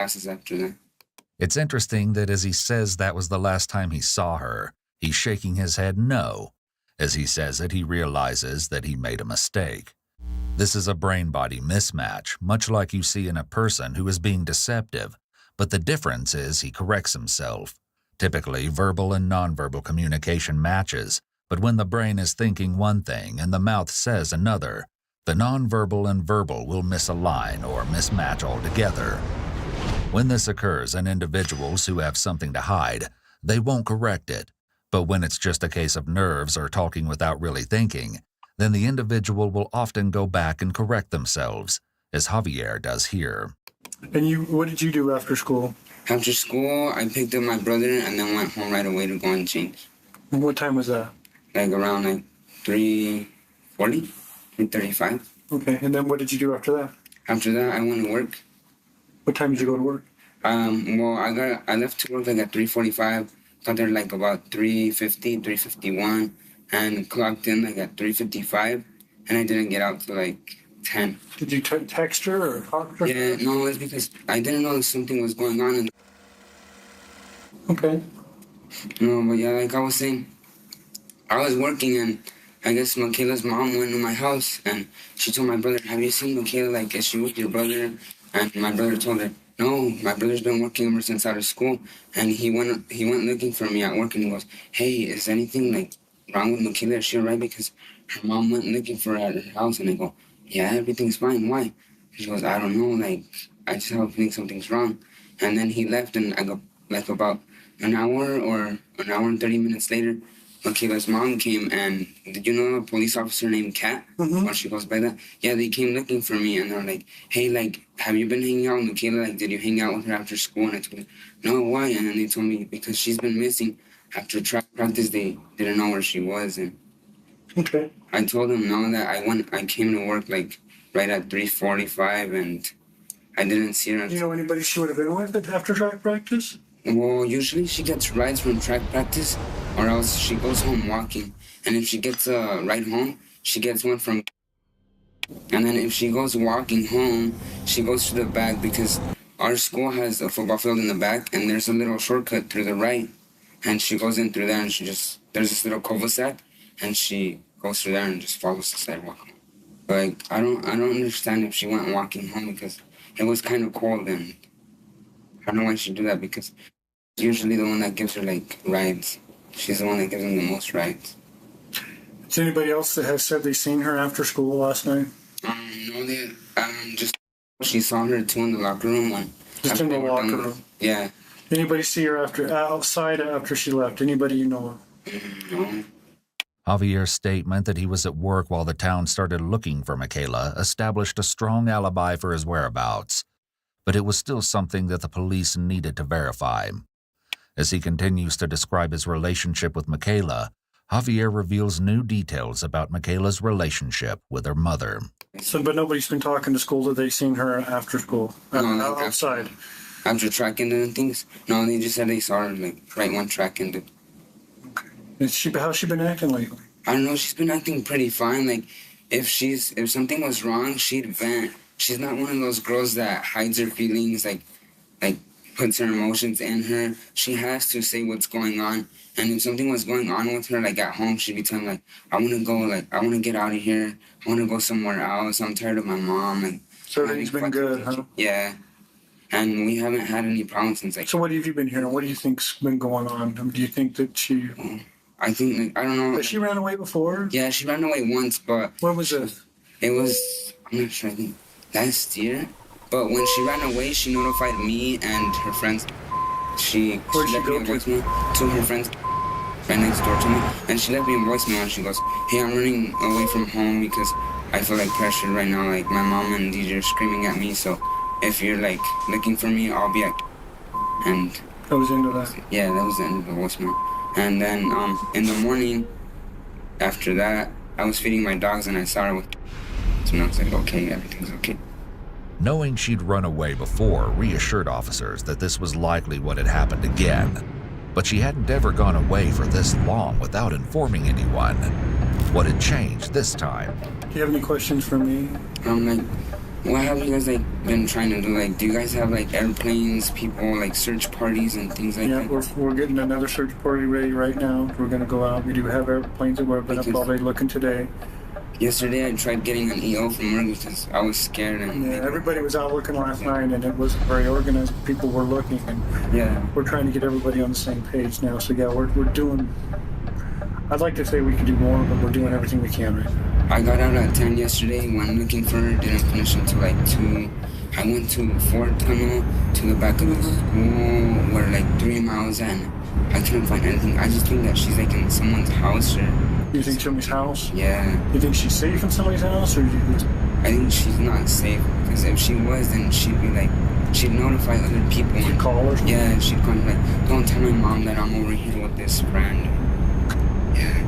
classes after that. It's interesting that as he says that was the last time he saw her, he's shaking his head no. As he says it, he realizes that he made a mistake. This is a brain-body mismatch, much like you see in a person who is being deceptive, but the difference is he corrects himself. Typically, verbal and nonverbal communication matches, but when the brain is thinking one thing and the mouth says another, the nonverbal and verbal will misalign or mismatch altogether. When this occurs in individuals who have something to hide, they won't correct it. But when it's just a case of nerves or talking without really thinking, then the individual will often go back and correct themselves, as Javier does here. And what did you do after school? After school, I picked up my brother and then went home right away to go and change. What time was that? Like around 3:40, 3:35. Okay, and then what did you do after that? After that, I went to work. What time did you go to work? Well, I left to work at 3:45. Got there about 3:50, 3:51, and clocked in at 3:55, and I didn't get out till 10. Did you text her or talk to her? Yeah, no, it's because I didn't know something was going on. Okay. No, but yeah, like I was saying, I was working, and I guess Michaela's mom went to my house, and she told my brother, "Have you seen Michaela? Is she with your brother?" And my brother told her, "No, my brother's been working ever since out of school." And he went looking for me at work, and he goes, "Hey, is anything wrong with Michaela? Is she alright? Because her mom went looking for her at her house." And I go, "Yeah, everything's fine. Why?" She goes, "I don't know. I just have a feeling something's wrong." And then he left, and I go, about an hour and 30 minutes later, Michaela's mom came, and did you know a police officer named Kat? Mm-hmm. Or she goes by that? Yeah, they came looking for me, and they're like, "Hey, have you been hanging out with Michaela? Did you hang out with her after school?" And I told them, "No, why?" And then they told me, because she's been missing. After track practice, they didn't know where she was, and okay. I told them no, that I came to work right at 3:45, and I didn't see her. Do you know anybody she would have been with after track practice? Well, usually she gets rides from track practice, or else she goes home walking. And if she gets a ride home, she gets one from... And then if she goes walking home, she goes to the back, because our school has a football field in the back, and there's a little shortcut through the right. And she goes in through there, and there's this little cul-de-sac, and she goes through there and just follows the sidewalk. I don't understand if she went walking home, because it was kind of cold, and I don't know why she'd do that, because usually the one that gives her rides. She's the one that gives them the most rides. Is anybody else that has said they seen her after school last night? No, just she saw her too in the locker room. Just in the locker room? Yeah. Anybody see her outside after she left? Anybody you know of? No. Javier's statement that he was at work while the town started looking for Michaela established a strong alibi for his whereabouts, but it was still something that the police needed to verify. As he continues to describe his relationship with Michaela, Javier reveals new details about Michaela's relationship with her mother. So, but nobody's been talking to school that they seen her after school, outside? After track ended and things? No, they just said they saw her right when track ended. Okay. How's she been acting lately? I don't know, she's been acting pretty fine. If something was wrong, she'd vent. She's not one of those girls that hides her feelings, puts her emotions in her. She has to say what's going on. And if something was going on with her, at home, she'd be telling I want to go, I want to get out of here. I want to go somewhere else. I'm tired of my mom. So everything's been good, huh? Yeah. And we haven't had any problems since So what have you been hearing? What do you think's been going on? Do you think that she... I think, I don't know. But she ran away before? Yeah, she ran away once, but... When was this? It was, I'm not sure, I think last year. But when she ran away, she notified me and her friends. She left me a voicemail to her friends right next door to me. And she left me a voicemail, and she goes, "Hey, I'm running away from home because I feel pressured right now. My mom and DJ are screaming at me. So if you're looking for me, I'll be at..." And I was into that. Yeah, that was the end of the voicemail. And then in the morning after that, I was feeding my dogs, and I saw her with... So I was like, okay, everything's okay. Knowing she'd run away before reassured officers that this was likely what had happened again. But she hadn't ever gone away for this long without informing anyone. What had changed this time? Do you have any questions for me? What have you guys like been trying to do? Like, do you guys have like airplanes, people like search parties and things like that? Yeah, we're getting another search party ready right now. We're gonna go out. We do have airplanes that we're gonna probably looking today. Yesterday I tried getting an EO from work because I was scared and yeah, everybody was out looking last night and it wasn't very organized. People were looking and yeah, we're trying to get everybody on the same page now. So yeah, we're doing. I'd like to say we could do more, but we're doing everything we can right now. I got out at 10 yesterday, went looking for her, didn't finish until like 2. I went to Ford Tunnel to the back of the school. We're like 3 miles in. I couldn't find anything. I just think that she's like in someone's house or... You think somebody's house? Yeah. You think she's safe in somebody's house or you just... I think she's not safe because if she was, then she'd be like... She'd notify other people. She'd call her? Yeah, she'd call like, don't tell my mom that I'm over here with this friend. Yeah.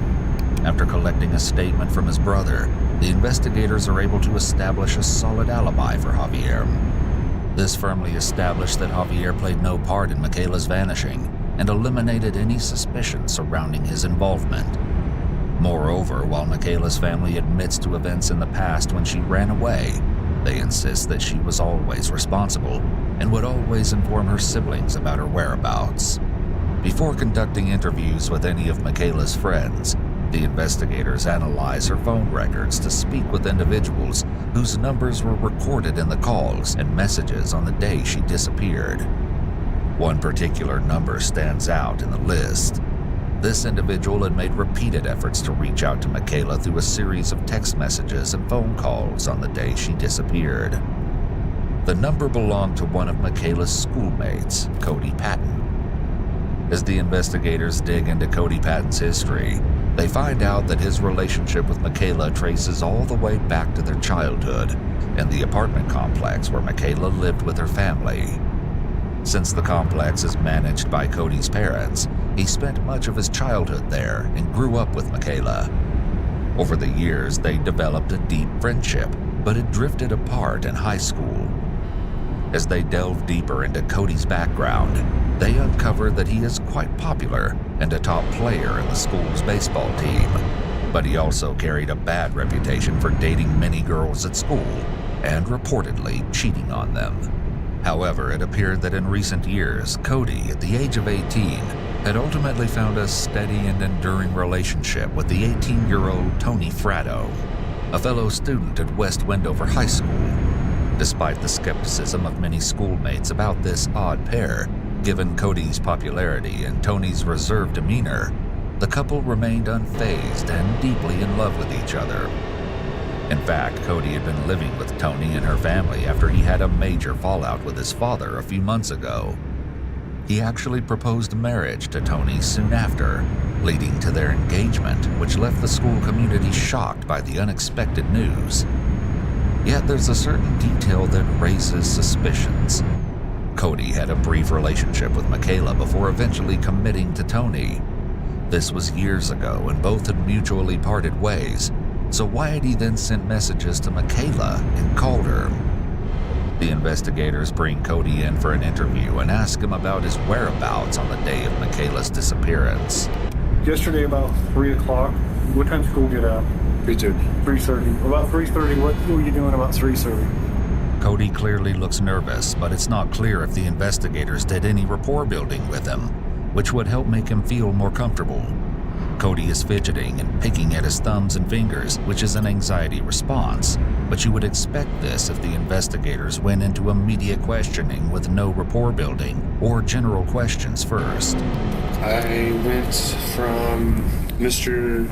After collecting a statement from his brother, the investigators are able to establish a solid alibi for Javier. This firmly established that Javier played no part in Michaela's vanishing and eliminated any suspicion surrounding his involvement. Moreover, while Michaela's family admits to events in the past when she ran away, they insist that she was always responsible and would always inform her siblings about her whereabouts. Before conducting interviews with any of Michaela's friends, the investigators analyze her phone records to speak with individuals whose numbers were recorded in the calls and messages on the day she disappeared. One particular number stands out in the list. This individual had made repeated efforts to reach out to Michaela through a series of text messages and phone calls on the day she disappeared. The number belonged to one of Michaela's schoolmates, Cody Patton. As the investigators dig into Cody Patton's history, they find out that his relationship with Michaela traces all the way back to their childhood and the apartment complex where Michaela lived with her family. Since the complex is managed by Cody's parents, he spent much of his childhood there and grew up with Michaela. Over the years, they developed a deep friendship, but had drifted apart in high school. As they delve deeper into Cody's background, they uncover that he is quite popular and a top player in the school's baseball team. But he also carried a bad reputation for dating many girls at school and reportedly cheating on them. However, it appeared that in recent years, Cody, at the age of 18, had ultimately found a steady and enduring relationship with the 18-year-old Tony Fratto, a fellow student at West Wendover High School. Despite the skepticism of many schoolmates about this odd pair, given Cody's popularity and Tony's reserved demeanor, the couple remained unfazed and deeply in love with each other. In fact, Cody had been living with Tony and her family after he had a major fallout with his father a few months ago. He actually proposed marriage to Tony soon after, leading to their engagement, which left the school community shocked by the unexpected news. Yet there's a certain detail that raises suspicions. Cody had a brief relationship with Michaela before eventually committing to Tony. This was years ago and both had mutually parted ways, so why had he then sent messages to Michaela and called her? The investigators bring Cody in for an interview and ask him about his whereabouts on the day of Michaela's disappearance. Yesterday about 3 o'clock, what time did school get out? 3:30. 3:30. About 3:30, what were you doing about 3:30? Cody clearly looks nervous, but it's not clear if the investigators did any rapport building with him, which would help make him feel more comfortable. Cody is fidgeting and picking at his thumbs and fingers, which is an anxiety response, but you would expect this if the investigators went into immediate questioning with no rapport building or general questions first. I went from Mr.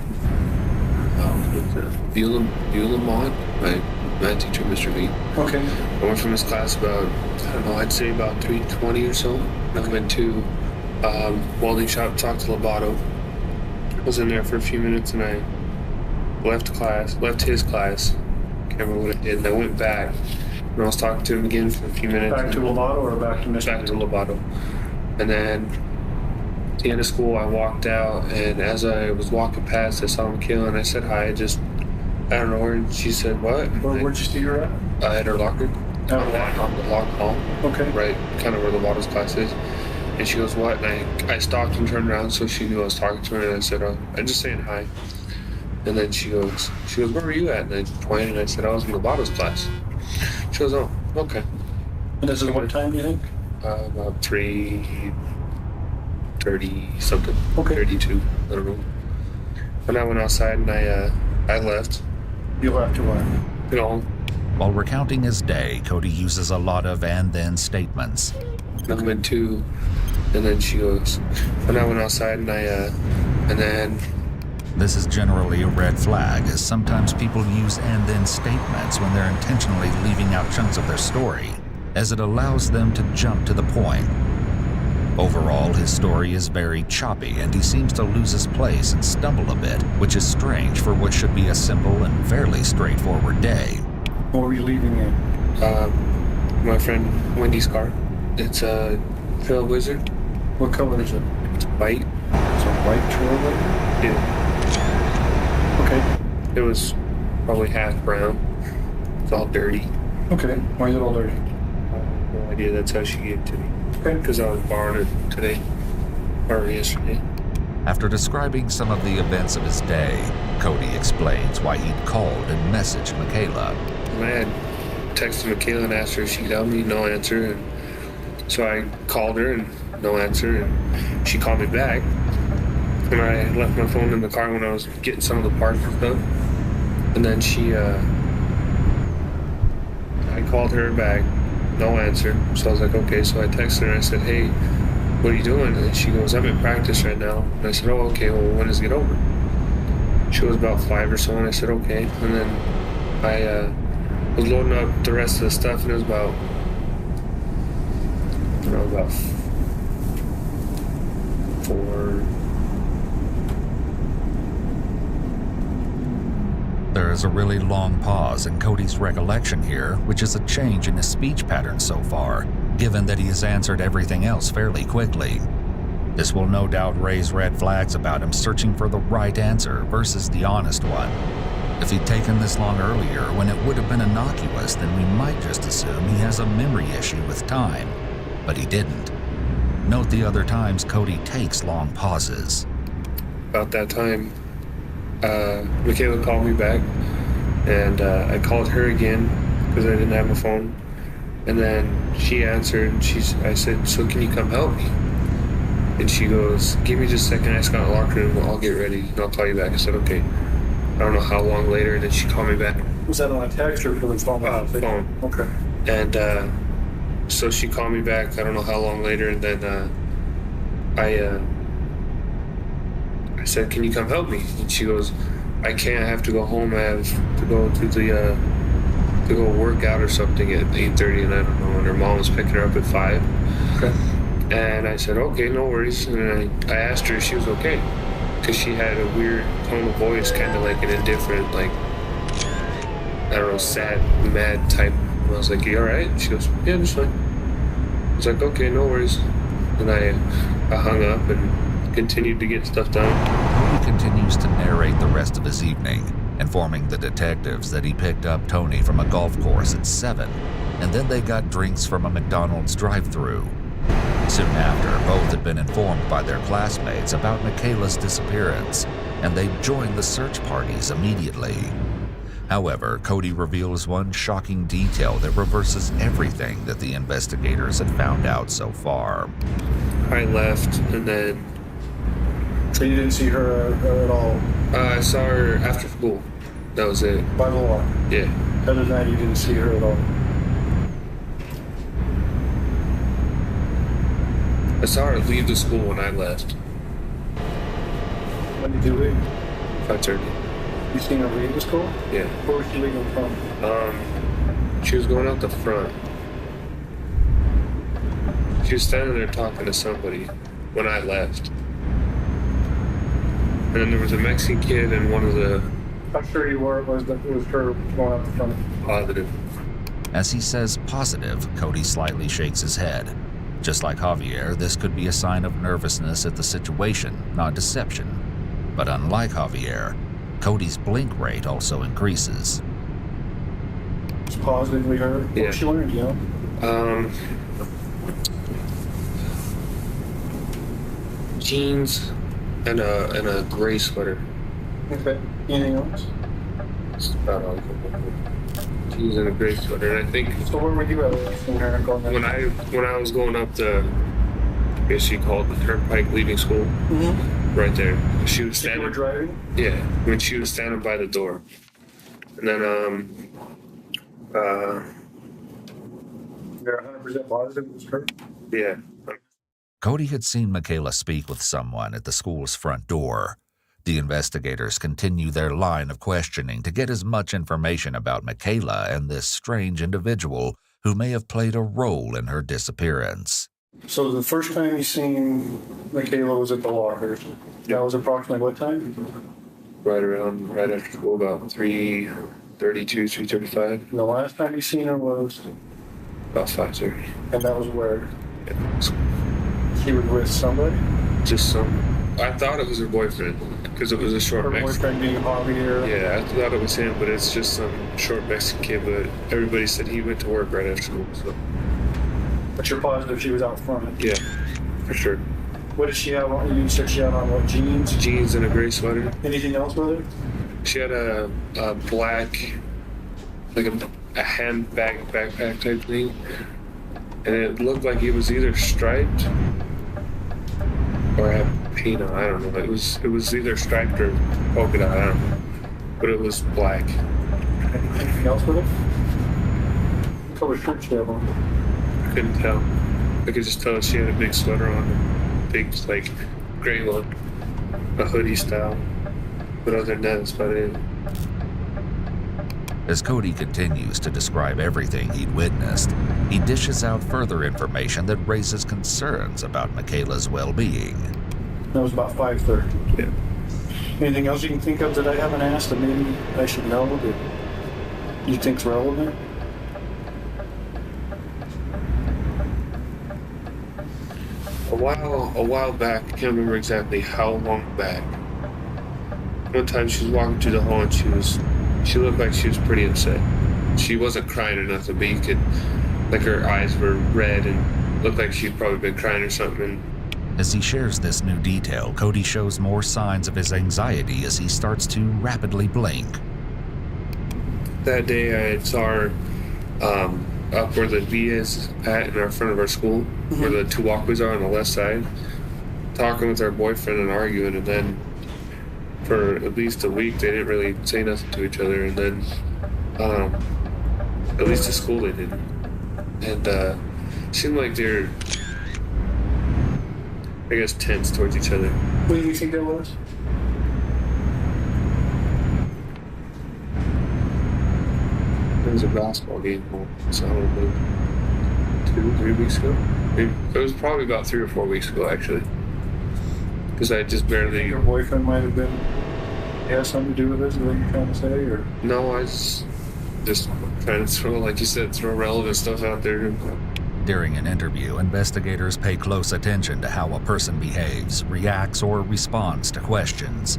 Bulamont, my math teacher, Mr. V. Okay. I went from his class about, I'd say about 3:20 or so. I went to welding shop, talked to Lobato. I was in there for a few minutes and I left his class. Can't remember what I did. And I went back and I was talking to him again for a few minutes. Back to Lobato or back to Mr. Back to Lobato. And then at the end of school, I walked out, and as I was walking past, I saw Michaela, and I said hi. I don't know her, and she said, what? Where'd you see her at? At her locker. Oh, On the locker hall. okay. Right, kind of where the Loboto's class is. And she goes, what? And I stopped and turned around so she knew I was talking to her, and I said, I'm just saying hi. And then she goes, where were you at? And I pointed, and I said, I was in Lobato's class. She goes, oh, okay. And this is what time, you think? About 3:30 something. Okay. 32. I don't know. And I went outside and I left. You'll have to You know, While recounting his day, Cody uses a lot of and then statements. I went to, and then she goes, and I went outside and and then This is generally a red flag, as sometimes people use and then statements when they're intentionally leaving out chunks of their story, as it allows them to jump to the point. Overall, his story is very choppy, and he seems to lose his place and stumble a bit, which is strange for what should be a simple and fairly straightforward day. What were you leaving in? my friend Wendy's car. It's a Trailblazer. What color is it? It's white. It's a white Trailblazer? Yeah. Okay. It was probably half brown. It's all dirty. Okay. Why is it all dirty? I have no idea. That's how she gave it to me. Okay. Because I was borrowing it today. Or yesterday. After describing some of the events of his day, Cody explains why he'd called and messaged Michaela. And I had texted Michaela and asked her if she could help me. No answer. And so I called her and no answer. And she called me back. And I left my phone in the car when I was getting some of the parts and stuff. And then I called her back, no answer. So I was like, okay. So I texted her and I said, hey, what are you doing? And she goes, I'm in practice right now. And I said, oh, okay, well, when does it get over? She was about 5 or so, and I said, okay. And then I was loading up the rest of the stuff, and it was about 4. There is a really long pause in Cody's recollection here, which is a change in his speech pattern so far, given that he has answered everything else fairly quickly. This will no doubt raise red flags about him searching for the right answer versus the honest one. If he'd taken this long earlier, when it would have been innocuous, then we might just assume he has a memory issue with time. But he didn't. Note the other times Cody takes long pauses. About that time, Michaela called me back, and I called her again because I didn't have my phone. And then she answered, and I said, so can you come help me? And she goes, give me just a second, I just got in the locker room, I'll get ready, and I'll call you back. I said, okay. I don't know how long later, and then she called me back. Was that on a text or for the phone? Phone. Okay. And so she called me back, I don't know how long later, and then I said, can you come help me? And she goes, I can't, I have to go home, I have to go to the to go work out or something at 8:30, and I don't know, and her mom was picking her up at 5. Okay. And I said, okay, no worries. And I asked her if she was okay, because she had a weird tone of voice, kind of like an indifferent, like, I don't know, sad, mad type. And I was like, you all right? She goes, yeah, just fine. I was like, okay, no worries. And I hung up and continued to get stuff done. Cody continues to narrate the rest of his evening, informing the detectives that he picked up Tony from a golf course at 7, and then they got drinks from a McDonald's drive-thru. Soon after, both had been informed by their classmates about Michaela's disappearance, and they joined the search parties immediately. However, Cody reveals one shocking detail that reverses everything that the investigators had found out so far. I left, and then So you didn't see her at all? I saw her after school. That was it. By the law? Yeah. Other than that, you didn't see her at all? I saw her leave the school when I left. When did you leave? 5:30. You seen her leave the school? Yeah. Where was she leaving from? She was going out the front. She was standing there talking to somebody when I left. And then there was a Mexican kid and one of the How sure you were it was her going out the front? positive. As he says positive, Cody slightly shakes his head. Just like Javier, this could be a sign of nervousness at the situation, not deception. But unlike Javier, Cody's blink rate also increases. It's positively her? What Yeah. was she wearing, you know? Jeans and a gray sweater. Okay. Anything else? That's about all you can remember. He was in a gray sweater, and I think So where were you at when I was going up the, I guess you call it the turnpike leaving school, right there. She was standing. You were driving? Yeah, when she was standing by the door, and then You're 100% positive it was her? yeah. Cody had seen Michaela speak with someone at the school's front door. The investigators continue their line of questioning to get as much information about Michaela and this strange individual who may have played a role in her disappearance. So the first time you seen Michaela was at the lockers. That was approximately what time? Right after school, about 3:32, 3:35. And the last time you seen her was? About 5:30. And that was where? Yeah. She was with somebody? Just I thought it was her boyfriend, because it was a short Her Mexican. boyfriend being Javier? Yeah, I thought it was him, but it's just some short Mexican kid, but everybody said he went to work right after school, so. But you're positive she was out front? Yeah, for sure. What did she have on? You said she had on what, jeans? Jeans and a gray sweater. Anything else with her? She had a black, like a handbag, backpack type thing. And it looked like it was either striped or had paint on. I don't know. It was either striped or polka dot. I don't know. But it was black. Anything else with her? What color shirt she have on? I couldn't tell. I could just tell she had a big sweater on. Big, like, gray one. A hoodie style. But other than that, that's about it. As Cody continues to describe everything he'd witnessed, he dishes out further information that raises concerns about Michaela's well-being. That was about 5:30. Yeah. Anything else you can think of that I haven't asked that maybe I should know that you think's relevant? A while back, I can't remember exactly how long back. One time she was walking through the hall and she looked like she was pretty upset. She wasn't crying or nothing, but you could, like, her eyes were red and looked like she'd probably been crying or something. As he shares this new detail, Cody shows more signs of his anxiety as he starts to rapidly blink. That day I saw her up where the V is at in our front of our school, where the two walkways are on the left side, talking with her boyfriend and arguing, and then for at least a week they didn't really say nothing to each other, and then at least at school they didn't. And seemed like they're, I guess, tense towards each other. What do you think that was? It was a basketball game, so I don't know, 2-3 weeks ago. It was probably about 3 or 4 weeks ago, actually. Because I just barely... Your boyfriend might have been... He has something to do with this, is what you're trying to say, or...? No, I just trying to throw, like you said, throw relevant stuff out there. During an interview, investigators pay close attention to how a person behaves, reacts, or responds to questions.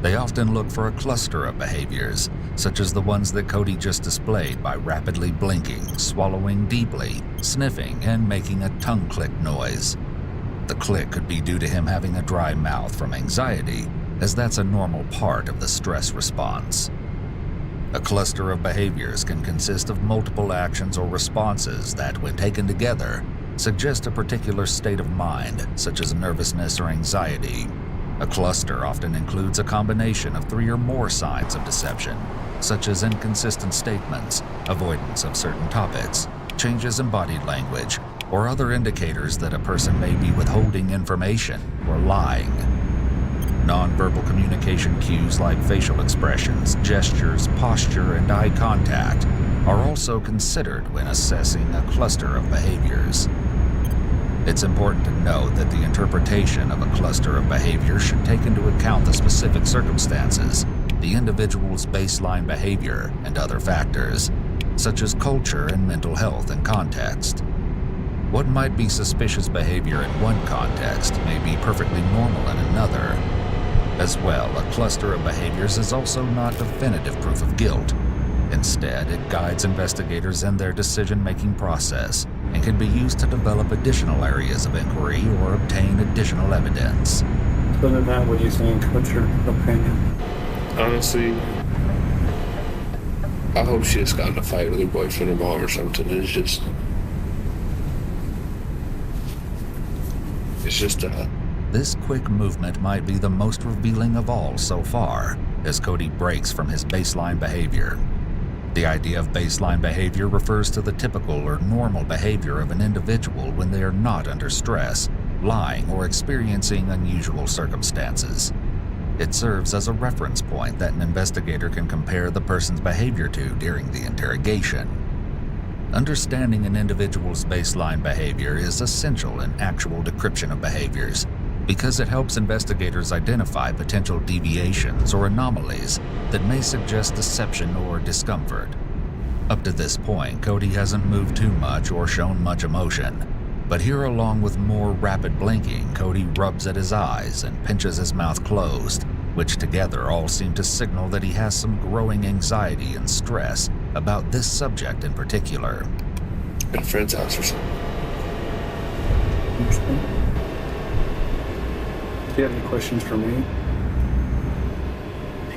They often look for a cluster of behaviors, such as the ones that Cody just displayed by rapidly blinking, swallowing deeply, sniffing, and making a tongue click noise. The click could be due to him having a dry mouth from anxiety, as that's a normal part of the stress response. A cluster of behaviors can consist of multiple actions or responses that, when taken together, suggest a particular state of mind, such as nervousness or anxiety. A cluster often includes a combination of 3 or more signs of deception, such as inconsistent statements, avoidance of certain topics, changes in body language, or other indicators that a person may be withholding information or lying. Nonverbal communication cues like facial expressions, gestures, posture, and eye contact are also considered when assessing a cluster of behaviors. It's important to note that the interpretation of a cluster of behaviors should take into account the specific circumstances, the individual's baseline behavior, and other factors, such as culture and mental health and context. What might be suspicious behavior in one context may be perfectly normal in another. As well, a cluster of behaviors is also not definitive proof of guilt. Instead, it guides investigators in their decision-making process and can be used to develop additional areas of inquiry or obtain additional evidence. Other than that, what do you think? What's your opinion? Honestly, I hope she just got in a fight with her boyfriend or mom or something. It's just This quick movement might be the most revealing of all so far, as Cody breaks from his baseline behavior. The idea of baseline behavior refers to the typical or normal behavior of an individual when they are not under stress, lying, or experiencing unusual circumstances. It serves as a reference point that an investigator can compare the person's behavior to during the interrogation. Understanding an individual's baseline behavior is essential in actual decryption of behaviors because it helps investigators identify potential deviations or anomalies that may suggest deception or discomfort. Up to this point, Cody hasn't moved too much or shown much emotion, but here, along with more rapid blinking, Cody rubs at his eyes and pinches his mouth closed, which together all seem to signal that he has some growing anxiety and stress about this subject in particular. at a friend's house or something. Interesting. Do you have any questions for me?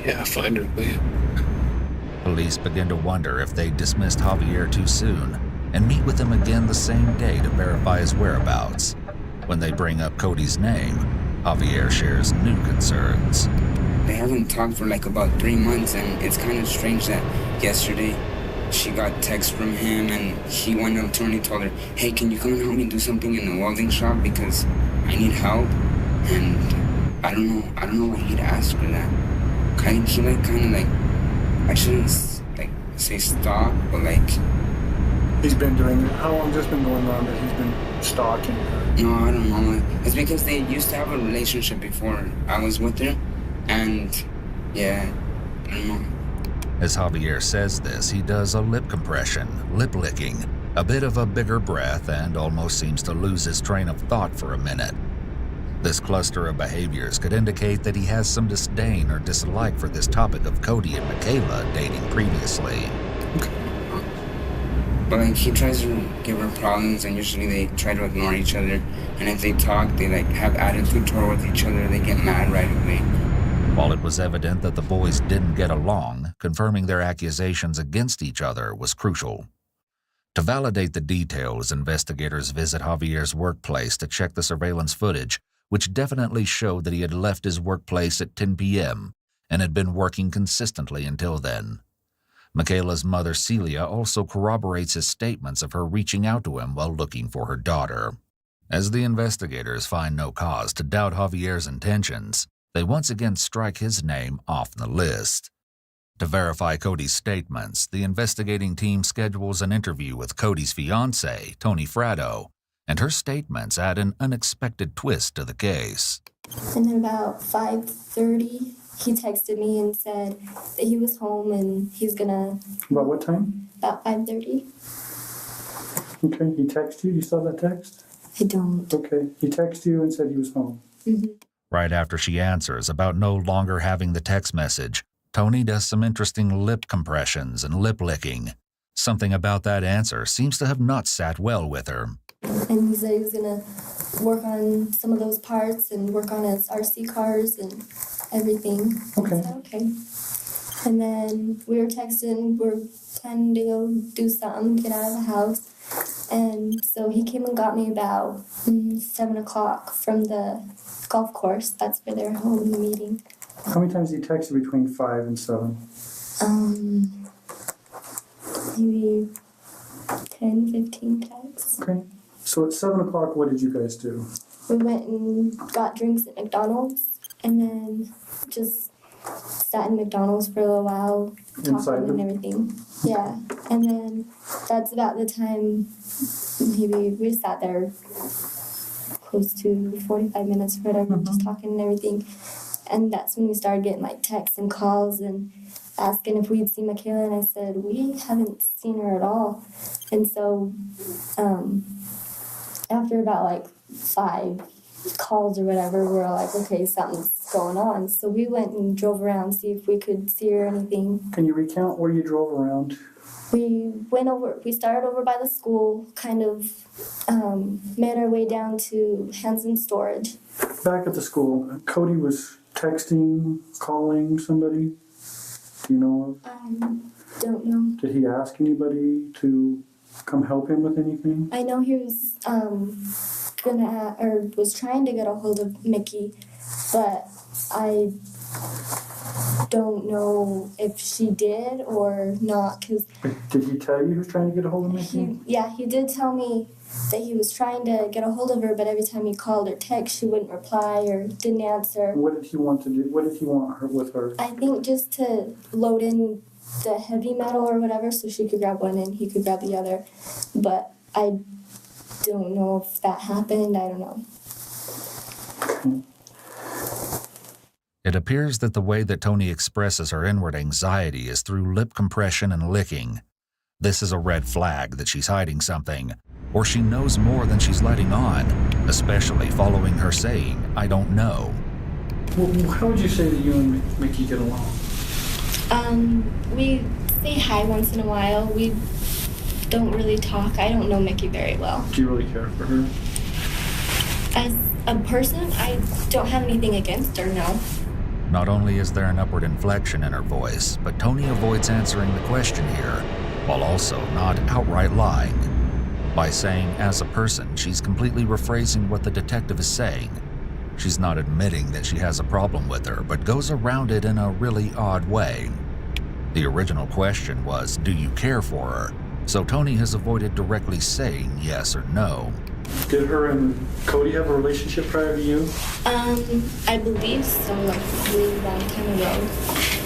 Yeah, find her, will you? Police begin to wonder if they dismissed Javier too soon and meet with him again the same day to verify his whereabouts. When they bring up Cody's name, Javier shares new concerns. They haven't talked for like about 3 months, and it's kind of strange that yesterday she got text from him and he went up to her and he told her, hey, can you come and help me do something in the welding shop because I need help? And I don't know why he'd ask her that. He like kind of like, I shouldn't like say stop, but like, He's been doing it. How long has this been going on that he's been stalking her? no, I don't know. It's because they used to have a relationship before I was with her, and yeah, I don't know. As Javier says this, he does a lip compression, lip licking, a bit of a bigger breath, and almost seems to lose his train of thought for a minute. This cluster of behaviors could indicate that he has some disdain or dislike for this topic of Cody and Michaela dating previously. But like, he tries to give her problems, and usually they try to ignore each other. And if they talk, they like have attitude toward each other. They get mad right away. While it was evident that the boys didn't get along, confirming their accusations against each other was crucial. To validate the details, investigators visit Javier's workplace to check the surveillance footage, which definitely showed that he had left his workplace at 10 p.m. and had been working consistently until then. Michaela's mother, Celia, also corroborates his statements of her reaching out to him while looking for her daughter. As the investigators find no cause to doubt Javier's intentions, they once again strike his name off the list. To verify Cody's statements, the investigating team schedules an interview with Cody's fiancée, Tony Fratto, and her statements add an unexpected twist to the case. And then about 5:30, he texted me and said that he was home and he's gonna... About what time? About 5:30. Okay, he texted you? You saw that text? I don't. Okay, he texted you and said he was home. Mm-hmm. Right after she answers about no longer having the text message, Tony does some interesting lip compressions and lip licking. Something about that answer seems to have not sat well with her. And he said he was gonna work on some of those parts and work on his RC cars and everything. Okay. I said, okay. And then we were texting, we're planning to go do something, get out of the house. And so he came and got me about 7 o'clock from the golf course. That's where they're holding the meeting. How many times did he text you between 5 and 7? Maybe 10, 15 texts. Okay. So at 7 o'clock, what did you guys do? We went and got drinks at McDonald's and then just sat in McDonald's for a little while, talking and everything. Yeah. And then that's about the time maybe we sat there close to 45 minutes or whatever, just talking and everything. And that's when we started getting like texts and calls and asking if we'd seen Michaela, and I said, we haven't seen her at all. And so after about like 5 calls or whatever, we're like, okay, something's going on. So we went and drove around to see if we could see her or anything. Can you recount where you drove around? We started over by the school, kind of made our way down to Hanson Storage. Back at the school, Cody was texting, calling somebody. Do you know of? don't know. Did he ask anybody to come help him with anything? I know he was was trying to get a hold of Mickey, but I don't know if she did or not. Cause did he tell you he was trying to get a hold of Mickey? He did tell me that he was trying to get a hold of her, but every time he called or text, she wouldn't reply or didn't answer. What did he want to do? What did he want her with her? I think just to load in the heavy metal or whatever, so she could grab one and he could grab the other. But I don't know if that happened. I don't know. It appears that the way that Tony expresses her inward anxiety is through lip compression and licking. This is a red flag that she's hiding something, or she knows more than she's letting on, especially following her saying, "I don't know." Well, how would you say that you and Mickey get along? We say hi once in a while. We don't really talk. I don't know Mickey very well. Do you really care for her? As a person, I don't have anything against her, no. Not only is there an upward inflection in her voice, but Tony avoids answering the question here, while also not outright lying. By saying "as a person," she's completely rephrasing what the detective is saying. She's not admitting that she has a problem with her, but goes around it in a really odd way. The original question was, "Do you care for her?" So Tony has avoided directly saying yes or no. Did her and Cody have a relationship prior to you? I believe so, like a really long time ago.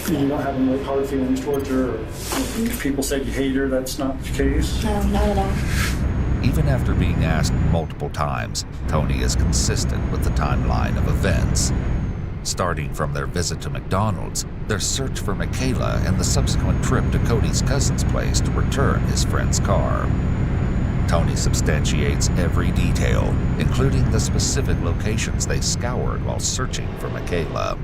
You don't have any like hard feelings towards her? Or if people said you hate her, that's not the case? No, not at all. Even after being asked multiple times, Tony is consistent with the timeline of events. Starting from their visit to McDonald's, their search for Michaela, and the subsequent trip to Cody's cousin's place to return his friend's car. Tony substantiates every detail, including the specific locations they scoured while searching for Michaela.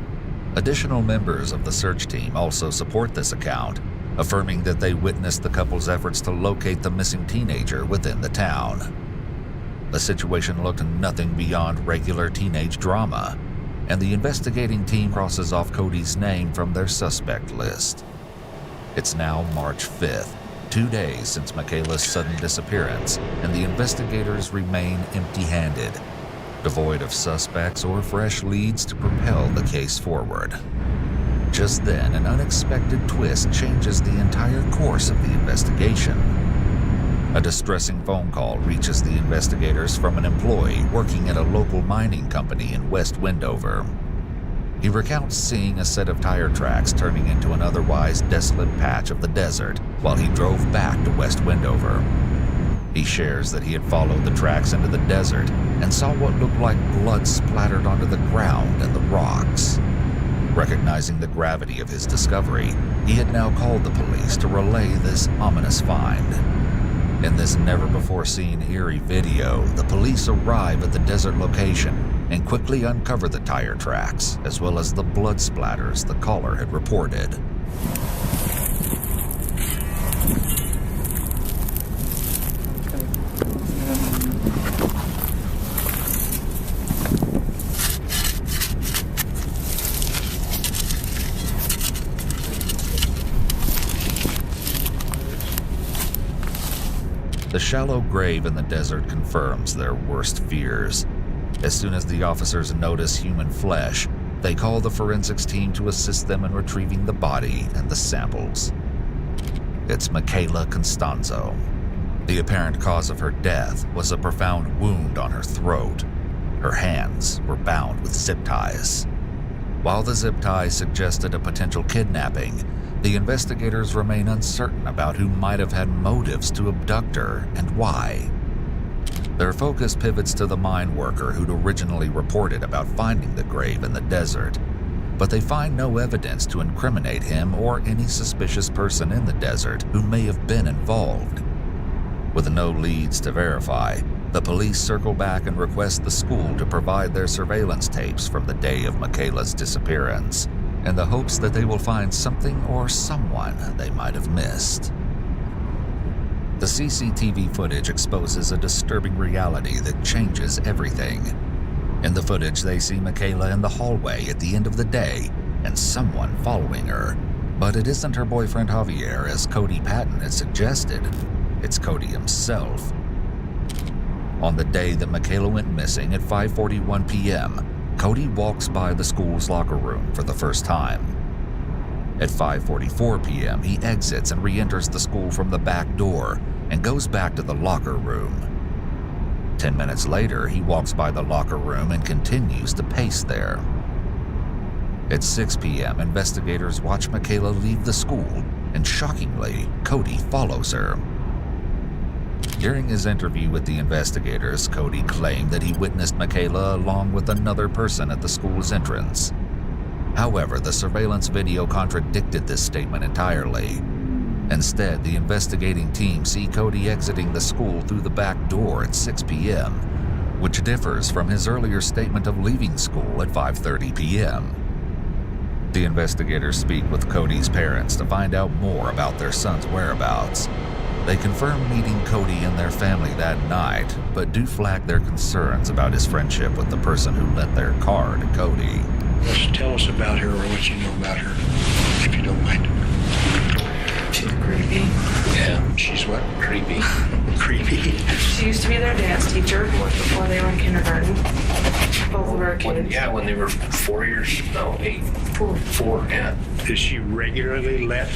Additional members of the search team also support this account, affirming that they witnessed the couple's efforts to locate the missing teenager within the town. The situation looked nothing beyond regular teenage drama, and the investigating team crosses off Cody's name from their suspect list. It's now March 5th, 2 days since Michaela's sudden disappearance, and the investigators remain empty-handed, devoid of suspects or fresh leads to propel the case forward. Just then, an unexpected twist changes the entire course of the investigation. A distressing phone call reaches the investigators from an employee working at a local mining company in West Wendover. He recounts seeing a set of tire tracks turning into an otherwise desolate patch of the desert while he drove back to West Wendover. He shares that he had followed the tracks into the desert and saw what looked like blood splattered onto the ground and the rocks. Recognizing the gravity of his discovery, he had now called the police to relay this ominous find. In this never-before-seen eerie video, the police arrive at the desert location and quickly uncover the tire tracks, as well as the blood splatters the caller had reported. The shallow grave in the desert confirms their worst fears. As soon as the officers notice human flesh, they call the forensics team to assist them in retrieving the body and the samples. It's Michaela Constanzo. The apparent cause of her death was a profound wound on her throat. Her hands were bound with zip ties. While the zip ties suggested a potential kidnapping, the investigators remain uncertain about who might have had motives to abduct her and why. Their focus pivots to the mine worker who'd originally reported about finding the grave in the desert, but they find no evidence to incriminate him or any suspicious person in the desert who may have been involved. With no leads to verify, the police circle back and request the school to provide their surveillance tapes from the day of Michaela's disappearance, in the hopes that they will find something or someone they might have missed. The CCTV footage exposes a disturbing reality that changes everything. In the footage, they see Michaela in the hallway at the end of the day and someone following her. But it isn't her boyfriend Javier, as Cody Patton had suggested. It's Cody himself. On the day that Michaela went missing at 5:41 p.m., Cody walks by the school's locker room for the first time. At 5:44 p.m., he exits and re-enters the school from the back door and goes back to the locker room. 10 minutes later, he walks by the locker room and continues to pace there. At 6 p.m., investigators watch Michaela leave the school, and shockingly, Cody follows her. During his interview with the investigators, Cody claimed that he witnessed Michaela along with another person at the school's entrance. However, the surveillance video contradicted this statement entirely. Instead, the investigating team see Cody exiting the school through the back door at 6 p.m., which differs from his earlier statement of leaving school at 5:30 p.m. The investigators speak with Cody's parents to find out more about their son's whereabouts. They confirm meeting Cody and their family that night, but do flag their concerns about his friendship with the person who lent their car to Cody. Just tell us about her or what you know about her, if you don't mind. She's creepy. Yeah, she's what? Creepy. Creepy. She used to be their dance teacher before they were in kindergarten. Both of our kids. When they were 4 years, no, 8. 4, yeah. Does she regularly let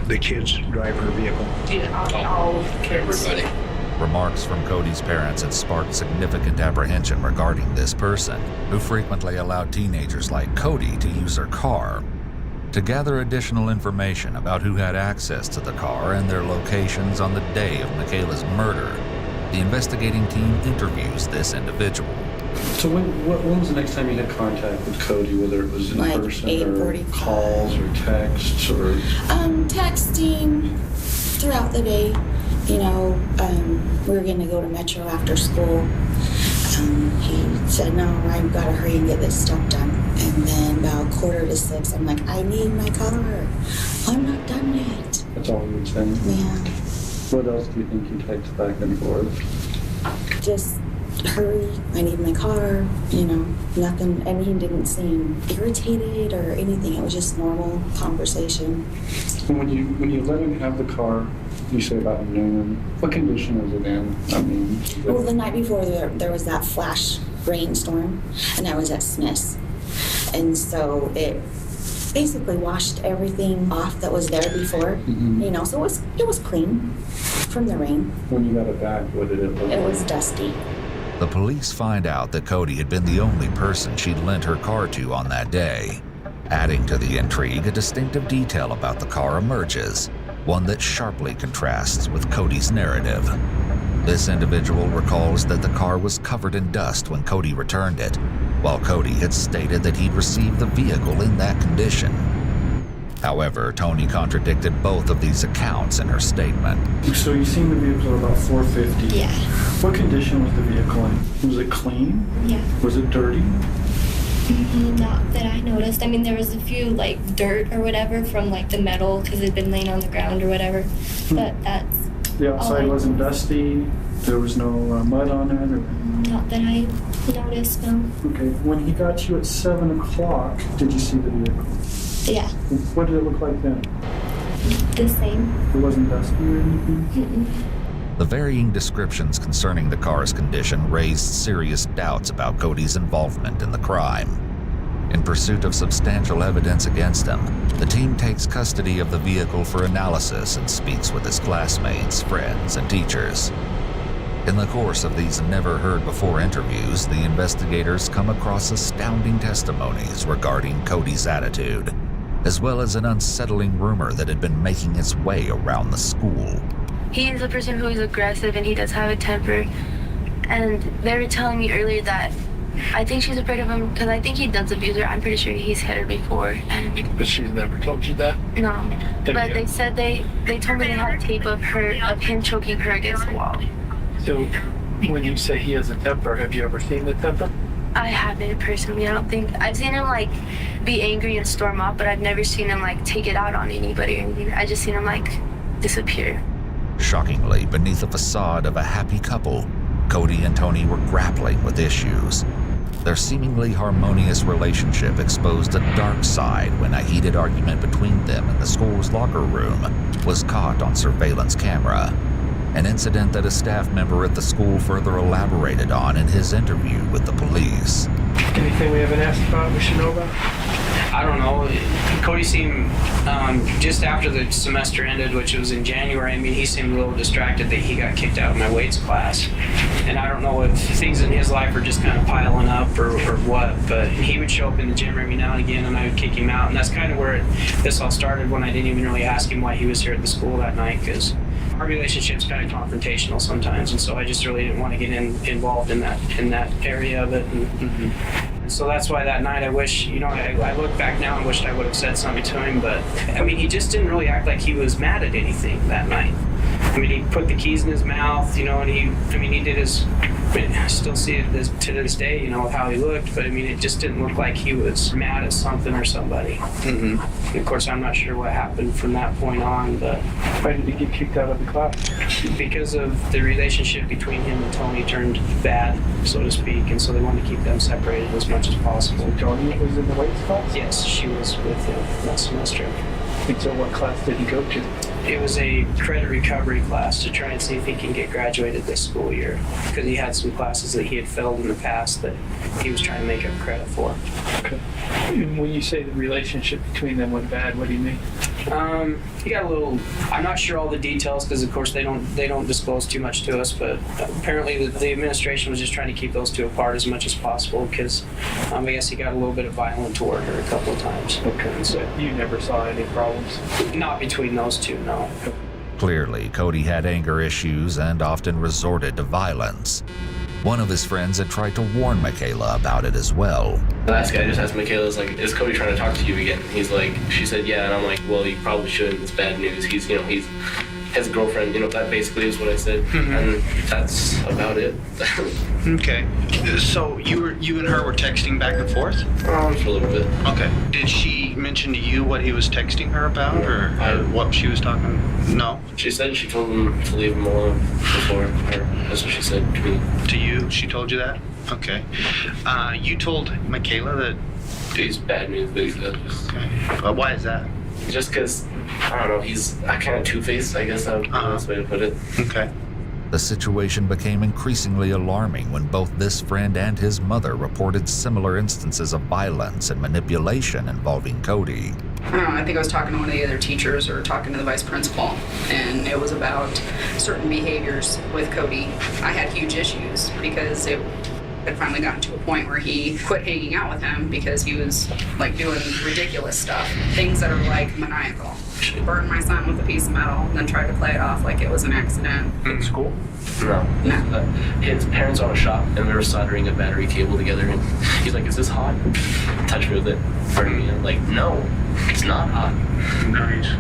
the kids drive her vehicle? Yeah, all kids. Everybody. Remarks from Cody's parents had sparked significant apprehension regarding this person, who frequently allowed teenagers like Cody to use her car. To gather additional information about who had access to the car and their locations on the day of Michaela's murder, the investigating team interviews this individual. So when was the next time you had contact with Cody, whether it was in person or 8:45. calls or texts or? Texting throughout the day. You know, we were going to go to Metro after school. He said, no, I've got to hurry and get this stuff done. And then about 5:45, I'm like, I need my car. I'm not done yet. That's all you would say? Yeah. What else do you think you text back and forth? Just hurry, I need my car, you know, nothing. And he didn't seem irritated or anything. It was just normal conversation. And when you let him have the car, you say about noon, what condition was it in? I mean, Well, the night before there was that flash rainstorm, and I was at Smith's. And so it basically washed everything off that was there before, you know, so it was clean from the rain. when you got it back, what did it look like? It was dusty. The police find out that Cody had been the only person she'd lent her car to on that day. Adding to the intrigue, a distinctive detail about the car emerges, one that sharply contrasts with Cody's narrative. This individual recalls that the car was covered in dust when Cody returned it, while Cody had stated that he'd received the vehicle in that condition. However, Tony contradicted both of these accounts in her statement. So you seen the vehicle at about 4:50? Yeah. What condition was the vehicle in? Was it clean? Yeah. Was it dirty? Not that I noticed. I mean, there was a few like dirt or whatever from like the metal because it'd been laying on the ground or whatever. But that's The outside I wasn't noticed. dusty? There was no mud on it? Or? Not that I noticed, no. Okay, when he got you at 7 o'clock, did you see the vehicle? Yeah, What did it look like then? the same. It wasn't dusty or anything? Mm-mm. The varying descriptions concerning the car's condition raised serious doubts about Cody's involvement in the crime. In pursuit of substantial evidence against him, the team takes custody of the vehicle for analysis and speaks with his classmates, friends, and teachers. In the course of these never-heard-before interviews, the investigators come across astounding testimonies regarding Cody's attitude, as well as an unsettling rumor that had been making its way around the school. He is a person who is aggressive and he does have a temper. And they were telling me earlier that I think she's afraid of him because I think he does abuse her. I'm pretty sure he's hit her before. And But she's never told you that? no. But they said they told me they had tape of him choking her against the wall. So, when you say he has a temper, have you ever seen the temper? I haven't personally. I don't think I've seen him like be angry and storm off, but I've never seen him like take it out on anybody or anything. I just seen him like disappear. Shockingly, beneath the facade of a happy couple, Cody and Tony were grappling with issues. Their seemingly harmonious relationship exposed a dark side when a heated argument between them in the school's locker room was caught on surveillance camera, an incident that a staff member at the school further elaborated on in his interview with the police. Anything we haven't asked about we should know about? I don't know. Cody seemed, just after the semester ended, which was in January, I mean, he seemed a little distracted that he got kicked out of my weights class. And I don't know if things in his life are just kind of piling up or what, but he would show up in the gym every now and again and I would kick him out. And that's kind of where this all started, when I didn't even really ask him why he was here at the school that night, because our relationship's kind of confrontational sometimes, and so I just really didn't want to get involved in that area of it. And so that's why that night I wish, I look back now and wished I would have said something to him, but I mean, he just didn't really act like he was mad at anything that night. I mean, he put the keys in his mouth, and he did his, I still see it to this day, with how he looked, but I mean, it just didn't look like he was mad at something or somebody. And of course, I'm not sure what happened from that point on, but... Why did he get kicked out of the class? Because of the relationship between him and Tony turned bad, so to speak, and so they wanted to keep them separated as much as possible. So Tony was in the weights class? Yes, she was with him that semester. And so what class did he go to? It was a credit recovery class to try and see if he can get graduated this school year, because he had some classes that he had failed in the past that he was trying to make up credit for. Okay. And when you say the relationship between them went bad, what do you mean? He got a little, I'm not sure all the details, because of course they don't disclose too much to us, but apparently the administration was just trying to keep those two apart as much as possible, because I guess he got a little bit of violent toward her a couple of times. Okay, and so you never saw any problems? Not between those two, no. Clearly, Cody had anger issues and often resorted to violence. One of his friends had tried to warn Michaela about it as well. The last guy just asked Michaela, is Cody trying to talk to you again? He's like, she said, yeah, and I'm like, well, you probably shouldn't. It's bad news. He's his girlfriend, that basically is what I said. And that's about it. Okay. So you and her were texting back and forth? For a little bit. Okay. Did she mention to you what he was texting her about, or what she was talking? No? She said she told him to leave him alone before her. That's what she said to me. To you? She told you that? Okay. You told Michaela that... He's bad news, basically. Okay. Why is that? Just because, I don't know, he's kind of two-faced, I guess that's the best way to put it. Okay. The situation became increasingly alarming when both this friend and his mother reported similar instances of violence and manipulation involving Cody. I don't know, I think I was talking to one of the other teachers or talking to the vice principal, and it was about certain behaviors with Cody. I had huge issues because it had finally gotten to a point where he quit hanging out with him because he was doing ridiculous stuff, things that are maniacal. Burned my son with a piece of metal and then tried to play it off like it was an accident. In school? No. His parents own a shop and we were soldering a battery cable together, and he's like, is this hot? Touch me with it. Burning me. I'm like, no, it's not hot. Nice.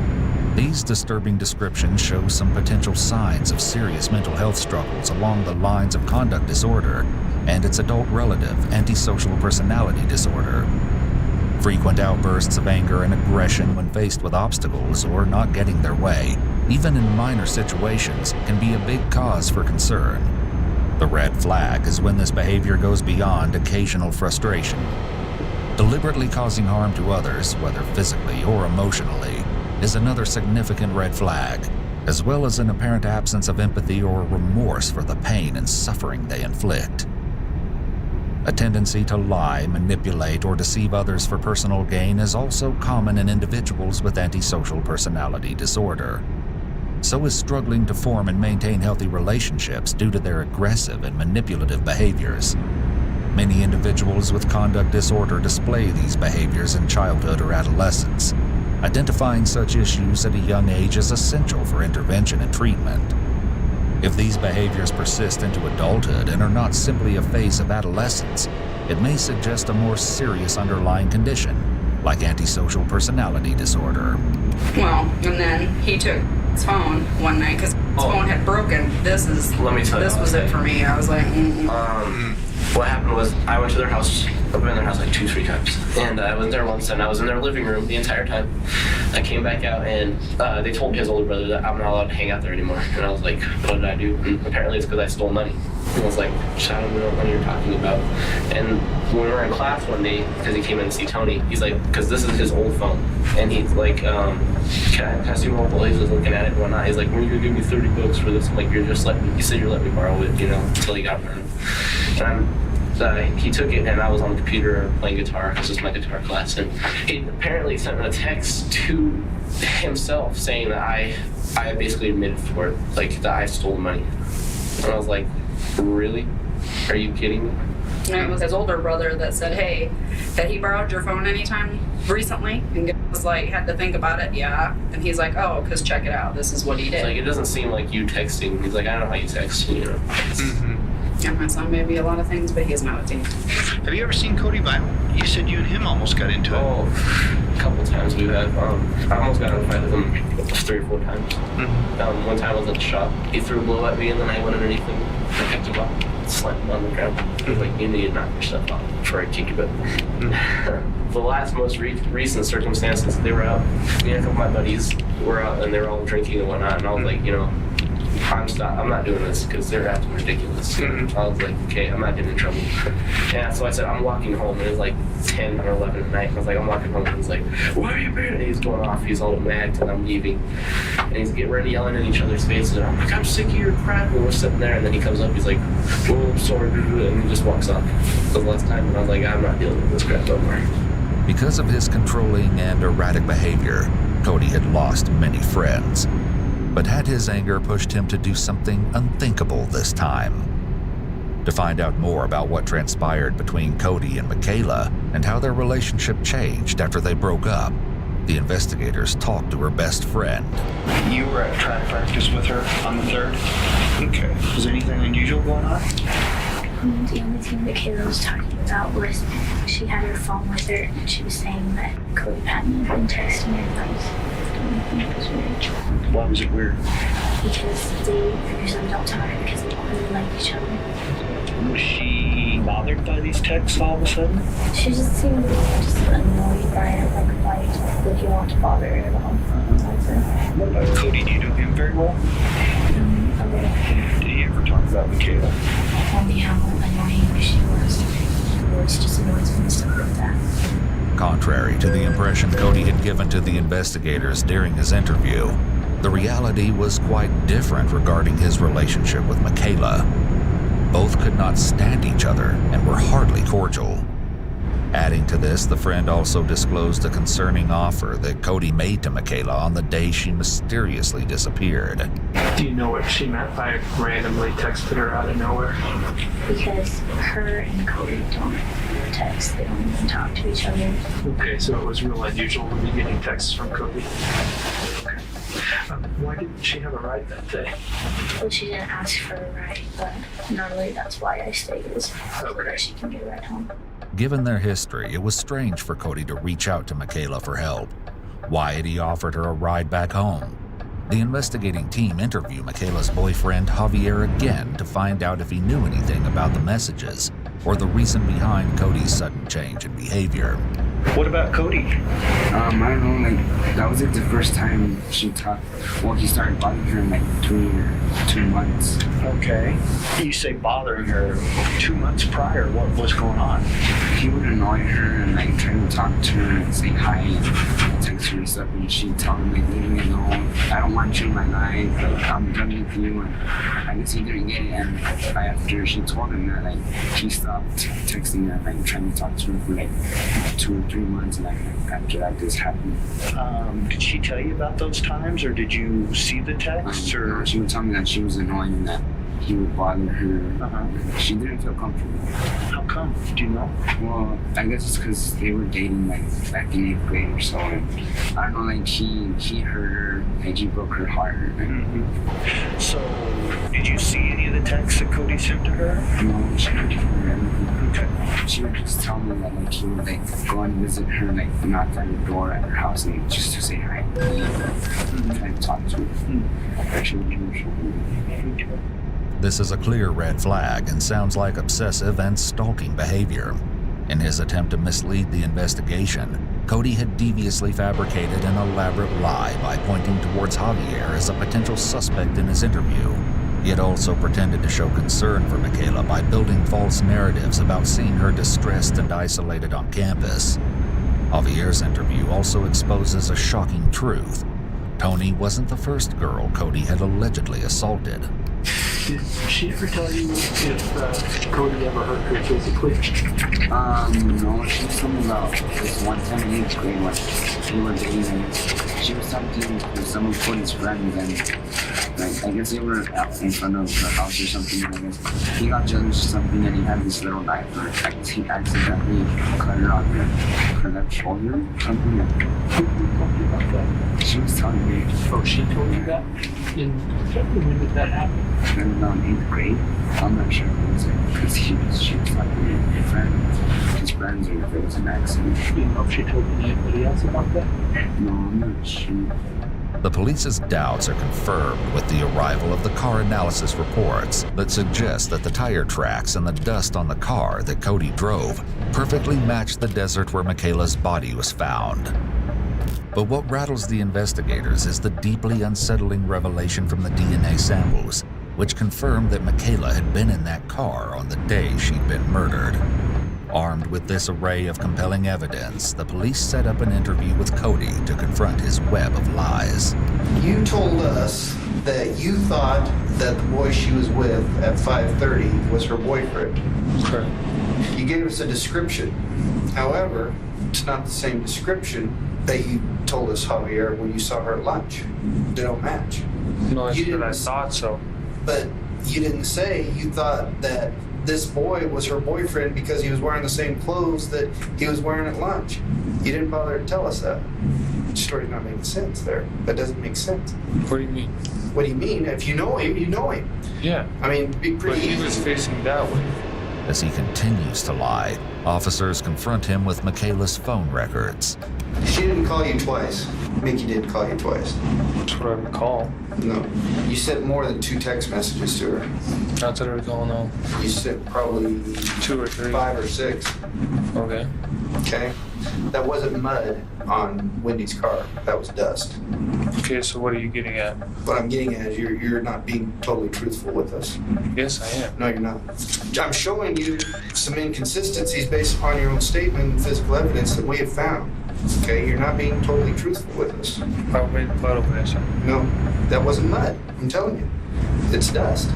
These disturbing descriptions show some potential signs of serious mental health struggles along the lines of conduct disorder and its adult relative, antisocial personality disorder. Frequent outbursts of anger and aggression when faced with obstacles or not getting their way, even in minor situations, can be a big cause for concern. The red flag is when this behavior goes beyond occasional frustration. Deliberately causing harm to others, whether physically or emotionally, is another significant red flag, as well as an apparent absence of empathy or remorse for the pain and suffering they inflict. A tendency to lie, manipulate, or deceive others for personal gain is also common in individuals with antisocial personality disorder. So is struggling to form and maintain healthy relationships due to their aggressive and manipulative behaviors. Many individuals with conduct disorder display these behaviors in childhood or adolescence. Identifying such issues at a young age is essential for intervention and treatment. If these behaviors persist into adulthood and are not simply a phase of adolescence, it may suggest a more serious underlying condition, like antisocial personality disorder. Well, and then he took his phone one night because his phone had broken. This was it for me. I was like, What happened was I went to their house. I've been in their house 2-3 times. And I was there once, and I was in their living room the entire time. I came back out, and they told his older brother that I'm not allowed to hang out there anymore. And I was like, what did I do? And apparently it's because I stole money. And I was like, I don't know what you're talking about. And when we were in class one day, because he came in to see Tony, he's like, because this is his old phone, and he's like, can I see more boys? Was looking at it and whatnot. He's like, when are you gonna give me $30 for this? I'm like, you said you're letting me borrow it, until he got burned. And he took it, and I was on the computer playing guitar. This is my guitar class, and he apparently sent a text to himself saying that I basically admitted for it, like that I stole money. And I was like, really? Are you kidding me? And it was his older brother that said, hey, that he borrowed your phone anytime recently? And was like, had to think about it, yeah. And he's like, oh, because check it out, this is what he did. It's like, it doesn't seem like you texting. He's like, I don't know how you text, Yeah, my son may be a lot of things, but he's not a thing. Have you ever seen Cody violent? You said you and him almost got into it. Oh, a couple times we have. I almost got in a fight with him 3 or 4 times. One time I was at the shop. He threw a blow at me, and then I went underneath him. I picked him up, slammed him on the ground. He was like, you need to knock your stuff off before I kick you back. The last most recent circumstances, they were out. Me and a couple of my buddies were out, and they were all drinking and whatnot. And I was like, I'm not doing this because they're acting ridiculous. I was like, okay, I'm not getting in trouble. Yeah, so I said, I'm walking home, and it was like 10 or 11 at night. And I was like, I'm walking home, and he's like, why are you mad? And he's going off. He's all mad because I'm leaving. And he's getting ready yelling in each other's faces. And I'm like, I'm sick of your crap. And we're sitting there, and then he comes up, he's like, oh, I'm sorry, and he just walks off. The last time, and I was like, I'm not dealing with this crap no more. Because of his controlling and erratic behavior, Cody had lost many friends. But had his anger pushed him to do something unthinkable this time? To find out more about what transpired between Cody and Michaela and how their relationship changed after they broke up, the investigators talked to her best friend. You were at track practice with her on the 3rd? Okay. Was anything unusual going on? The only thing Michaela was talking about was she had her phone with her, and she was saying that Cody hadn't been texting her advice. It was weird. Why was it weird? Because they usually don't talk because they don't really like each other. Was she bothered by these texts all of a sudden? She just seemed just annoyed by it, like you want to bother her at all. What about Cody? Do you know him very well? Okay. Did he ever talk about Michaela? Tell me how annoying she was. Her voice just annoys me and stuff like that. Contrary to the impression Cody had given to the investigators during his interview, the reality was quite different regarding his relationship with Michaela. Both could not stand each other and were hardly cordial. Adding to this, the friend also disclosed a concerning offer that Cody made to Michaela on the day she mysteriously disappeared. Do you know what she meant by randomly texted her out of nowhere? Because her and Cody don't text, they don't even talk to each other. Okay, so it was real unusual to be getting texts from Cody. Okay. Why didn't she have a ride that day? Well, she didn't ask for a ride, but normally that's why I stay, is so that she can get a ride home. Given their history, it was strange for Cody to reach out to Michaela for help. Why had he offered her a ride back home? The investigating team interviewed Michaela's boyfriend Javier again to find out if he knew anything about the messages or the reason behind Cody's sudden change in behavior. What about Cody? I don't know, that was the first time she talked. Well, he started bothering her in 2 months. Okay. You say bothering her 2 months prior. What was going on? He would annoy her and try to talk to her and say hi and text her and stuff, and she'd tell him leave me alone. I don't want you in my life. I'm done with you. And I guess he didn't get it. And after she told him that, he stopped texting her, trying to talk to her for 2 or 3 months, and after that this happened. Did she tell you about those times, or did you see the texts? No, she would tell me that she was annoying and that he would bother her. She didn't feel comfortable. How come? Do you know? Well, I guess it's because they were dating back in 8th grade or so, and I don't know, he hurt her, he broke her heart. So, did you see any of the texts that Cody sent to her? No, she didn't hear anything. Okay. She would just tell me that he would go and visit her, knock on the door at her house and just to say hi. Try to talk to her. She would do her. This is a clear red flag and sounds like obsessive and stalking behavior. In his attempt to mislead the investigation, Cody had deviously fabricated an elaborate lie by pointing towards Javier as a potential suspect in his interview. He had also pretended to show concern for Michaela by building false narratives about seeing her distressed and isolated on campus. Javier's interview also exposes a shocking truth. Tony wasn't the first girl Cody had allegedly assaulted. Did she ever tell you if Cody ever hurt her physically? No, she was talking about this one time in 8th grade when we were dating. She was talking with some of Cody's friends, and like I guess they were out in front of the house or something. And I guess he got jealous or something, and he had this little knife. Or I guess he accidentally cut her on her left shoulder or something. About that? She was telling me. Oh, she told you that? When did that happen? In 8th grade. I'm not sure if it was because she was talking to his friends, or if it was an accident. You know if she told anybody else about that? No, I'm not sure. The police's doubts are confirmed with the arrival of the car analysis reports that suggest that the tire tracks and the dust on the car that Cody drove perfectly matched the desert where Michaela's body was found. But what rattles the investigators is the deeply unsettling revelation from the DNA samples, which confirmed that Michaela had been in that car on the day she'd been murdered. Armed with this array of compelling evidence, the police set up an interview with Cody to confront his web of lies. You told us that you thought that the boy she was with at 5:30 was her boyfriend. Correct. You gave us a description. However, it's not the same description that you told us, Javier, when you saw her at lunch. They don't match. No, I thought so. But you didn't say you thought that this boy was her boyfriend because he was wearing the same clothes that he was wearing at lunch. You didn't bother to tell us that. The story's not making sense there. That doesn't make sense. What do you mean? What do you mean? If you know him, you know him. Yeah. I mean, it'd be pretty easy. But he was facing that way. As he continues to lie, officers confront him with Michaela's phone records. She didn't call you twice. Mickey did call you twice. That's what I recall. No. You sent more than 2 text messages to her. That's what I recall, no. You sent probably 2 or 3. 5 or 6. Okay. Okay? That wasn't mud on Wendy's car. That was dust. Okay, so what are you getting at? What I'm getting at is you're not being totally truthful with us. Yes, I am. No, you're not. I'm showing you some inconsistencies based upon your own statement and physical evidence that we have found. Okay, you're not being totally truthful with us. Probably puddle this. No, that wasn't mud. I'm telling you. It's dust.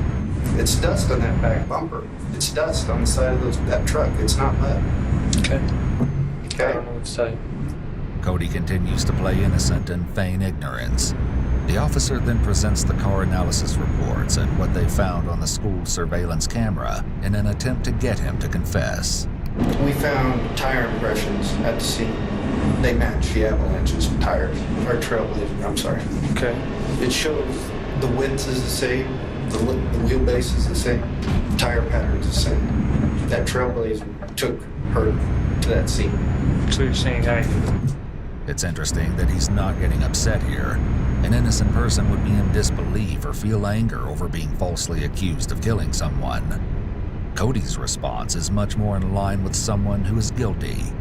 It's dust on that back bumper. It's dust on the side of that truck. It's not mud. Okay. Okay? I don't know what to say. Cody continues to play innocent and feign ignorance. The officer then presents the car analysis reports and what they found on the school surveillance camera in an attempt to get him to confess. We found tire impressions at the scene. They match the avalanche's tires, or trailblazer, I'm sorry. Okay. It shows the width is the same, the wheelbase is the same, tire pattern is the same. That trailblazer took her to that scene. So you're saying I did? It's interesting that he's not getting upset here. An innocent person would be in disbelief or feel anger over being falsely accused of killing someone. Cody's response is much more in line with someone who is guilty.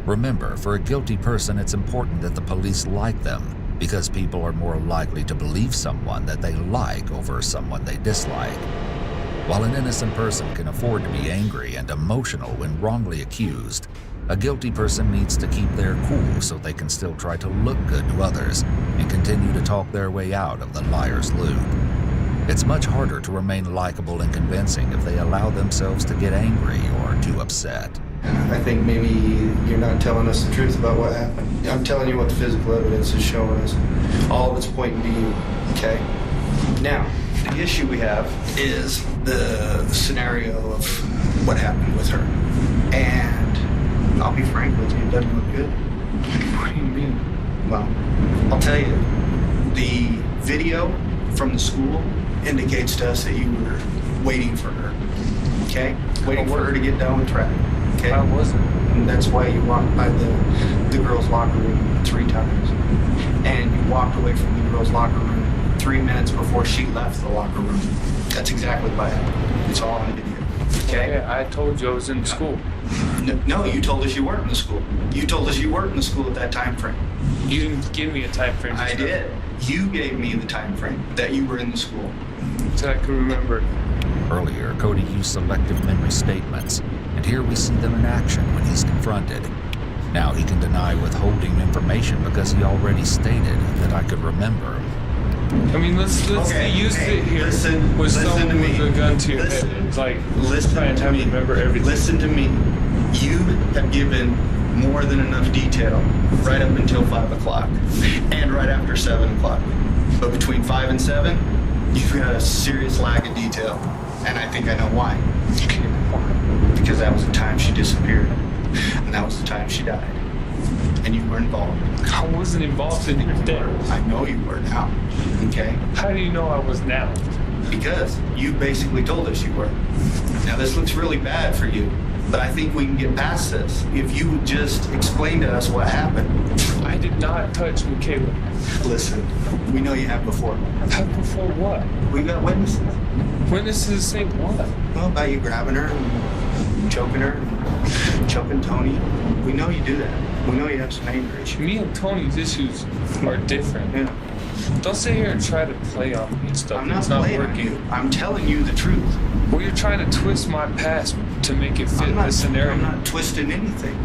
Remember, for a guilty person, it's important that the police like them, because people are more likely to believe someone that they like over someone they dislike. While an innocent person can afford to be angry and emotional when wrongly accused, a guilty person needs to keep their cool so they can still try to look good to others and continue to talk their way out of the liar's loop. It's much harder to remain likable and convincing if they allow themselves to get angry or too upset. I think maybe you're not telling us the truth about what happened. I'm telling you what the physical evidence is showing us. All of it's pointing to you, okay? Now, the issue we have is the scenario of what happened with her. And I'll be frank with you, it doesn't look good. What do you mean? Well, I'll tell you, the video from the school indicates to us that you were waiting for her, okay? Waiting for her to get done with traffic, okay? I wasn't. And that's why you walked by the girls' locker room 3 times. And you walked away from the girls' locker room 3 minutes before she left the locker room. That's exactly what happened. It's all on video, okay? Yeah, I told you I was in school. No, you told us you weren't in the school. You told us you weren't in the school at that time frame. You didn't give me a time frame. I did. You gave me the time frame that you were in the school. that I can remember. Earlier, Cody used selective memory statements, and here we see them in action when he's confronted. Now he can deny withholding information because he already stated that I could remember. I mean, let's say you sit here with someone with a gun to your head. It's like, try and remember everything. Listen to me. You have given more than enough detail right up until 5 o'clock and right after 7 o'clock. But between 5 and 7, you've got a serious lag of detail. And I think I know why. Because that was the time she disappeared. And that was the time she died. And you were involved. I wasn't involved in your death. I know you were now. Okay? How do you know I was now? Because you basically told us you were. Now this looks really bad for you, but I think we can get past this if you would just explain to us what happened. I did not touch Michaela. Listen, we know you have before. Have before what? We got witnesses. Witnesses saying what? Well, about you grabbing her and choking her and choking Tony. We know you do that. We know you have some anger issues. Me and Tony's issues are different. Yeah. Don't sit here and try to play on me and stuff. I'm not it's not playing working. on you. I'm telling you the truth. Well, you're trying to twist my past to make it fit the scenario. I'm not twisting anything.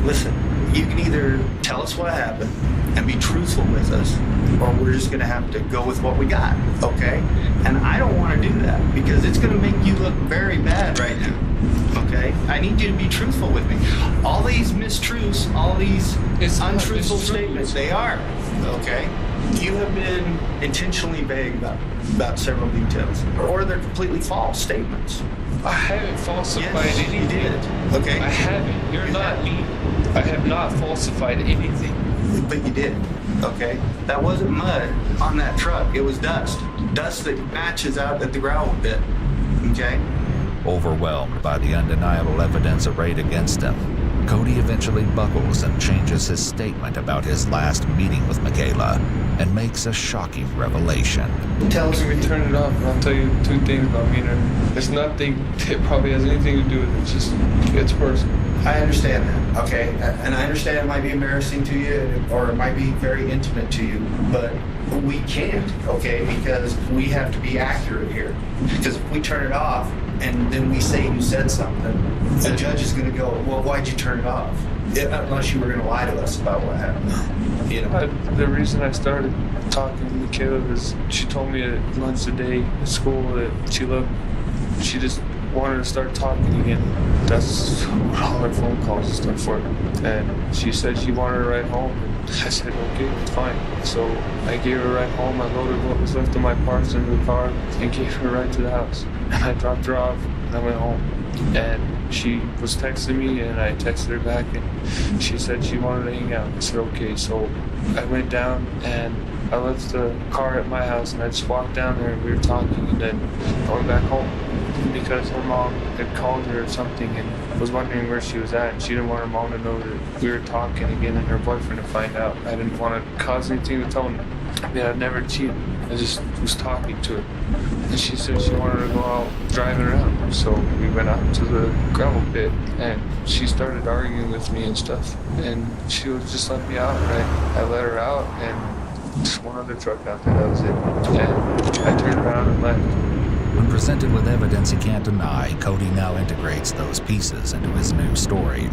Listen, you can either tell us what happened and be truthful with us, or we're just going to have to go with what we got, okay? And I don't want to do that because it's going to make you look very bad right now, okay? I need you to be truthful with me. All these mistruths, all these untruthful statements, they are, okay? You have been intentionally vague about several details, or they're completely false statements. I haven't falsified anything. You did. Okay. I haven't. You're not me. I have not falsified anything. But you did. Okay. That wasn't mud on that truck. It was dust. Dust that matches out at the gravel pit. Okay. Overwhelmed by the undeniable evidence arrayed against him, Cody eventually buckles and changes his statement about his last meeting with Michaela and makes a shocking revelation. Tell us. We turn it off and I'll tell you two things about me and her. It's nothing that probably has anything to do with it. It's personal. I understand that, okay? And I understand it might be embarrassing to you or it might be very intimate to you, but we can't, okay? Because we have to be accurate here. Because if we turn it off and then we say you said something, the judge is going to go, well, why'd you turn it off? Unless you were going to lie to us about what happened. You know? The reason I started talking to Michaela is she told me at lunch today at school that she just wanted to start talking again. That's what all her phone calls and stuff for. And she said she wanted to ride home. And I said, okay, fine. So I gave her a ride home. I loaded what was left of my parts into the car and gave her a ride to the house. And I dropped her off and I went home. And she was texting me and I texted her back and she said she wanted to hang out. I said, okay. So I went down and I left the car at my house and I just walked down there and we were talking and then I went back home because her mom had called her or something and was wondering where she was at and she didn't want her mom to know that we were talking again and her boyfriend to find out. I didn't want to cause anything to Tony. I mean, I'd never cheated. I just was talking to her. And she said she wanted to go out driving around. So we went out to the gravel pit and she started arguing with me and stuff. And she would just let me out. And I let her out and just one other truck out there, that was it. And I turned around and left. When presented with evidence he can't deny, Cody now integrates those pieces into his new story.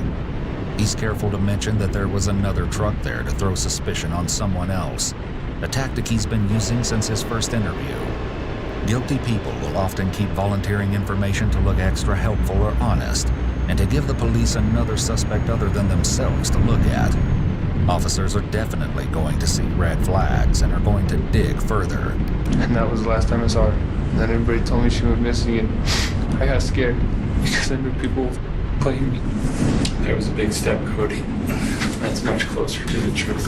He's careful to mention that there was another truck there to throw suspicion on someone else, a tactic he's been using since his first interview. Guilty people will often keep volunteering information to look extra helpful or honest, and to give the police another suspect other than themselves to look at. Officers are definitely going to see red flags and are going to dig further. And that was the last time I saw her. And then everybody told me she went missing and I got scared because I knew people playing me. That was a big step, Cody. That's much closer to the truth.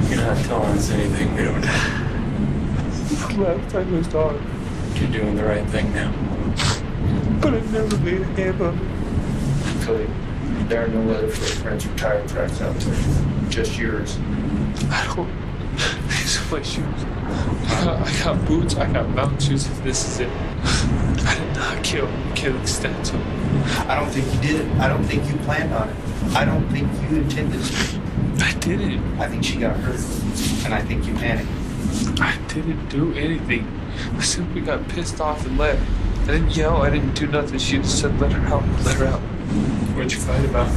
You're not telling us anything we don't know. Last time I saw her. You're doing the right thing now. But I never made a hand on her. Cody, there are no other footprints or tire tracks out there. Just yours. I don't. These are my shoes. I got boots, I got mountain shoes if this is it. I did not kill Stanton. I don't think you did. I don't think you planned on it. I don't think you intended to. I didn't. I think she got hurt, and I think you panicked. I didn't do anything. I simply got pissed off and left. I didn't yell, I didn't do nothing. She just said, let her out, let her out. What'd you fight about?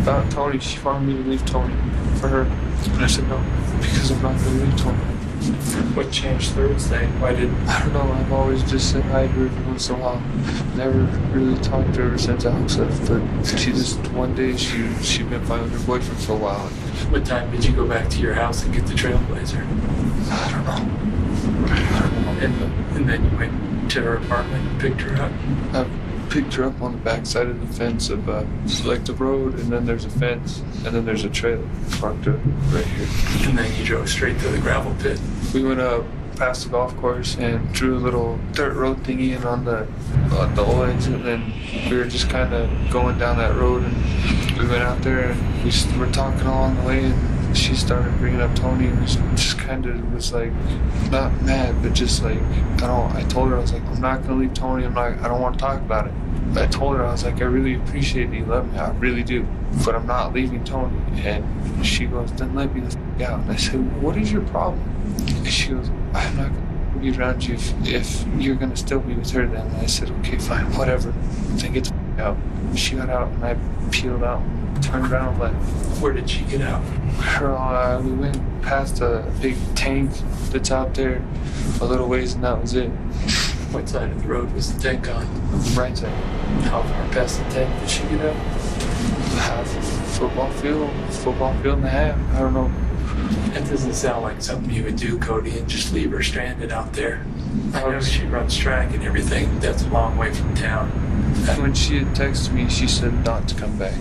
About Tony. She wanted me to leave Tony for her. And I said no, because I'm not going to leave Tony. What changed Thursday? Why did... I don't know, I've always just said hi to her every once in a while. Never really talked to her since Alex left, but she just, one day, she'd been fine with her boyfriend for a while. What time did you go back to your house and get the Trailblazer? I don't know. And then you went to her apartment and picked her up? I picked her up on the back side of the fence of like the road, and then there's a fence, and then there's a trailer parked up right here. And then you drove straight to the gravel pit? We went up past the golf course and drew a little dirt road thingy in on the old exit, and then we were just kind of going down that road, and we went out there and we were talking along the way, and she started bringing up Tony, and just kind of was like, not mad, but just like, I told her, I was like, I'm not gonna leave Tony, I don't want to talk about it. But I told her, I was like, I really appreciate that you love me, I really do, but I'm not leaving Tony. And she goes, then let me the f out. And I said, what is your problem? And she goes, I'm not gonna be around you if you're gonna still be with her then. And I said, okay, fine, whatever, then get the f out. She got out, and I peeled out, turned around and left. Where did she get out? We went past a big tank that's out there a little ways, and that was it. What side of the road was the tank on? Right side. How far past the tank did she get out? Half football field and a half. I don't know. That doesn't sound like something you would do, Cody, and just leave her stranded out there. I know she runs track and everything, but that's a long way from town. When she had texted me, she said not to come back.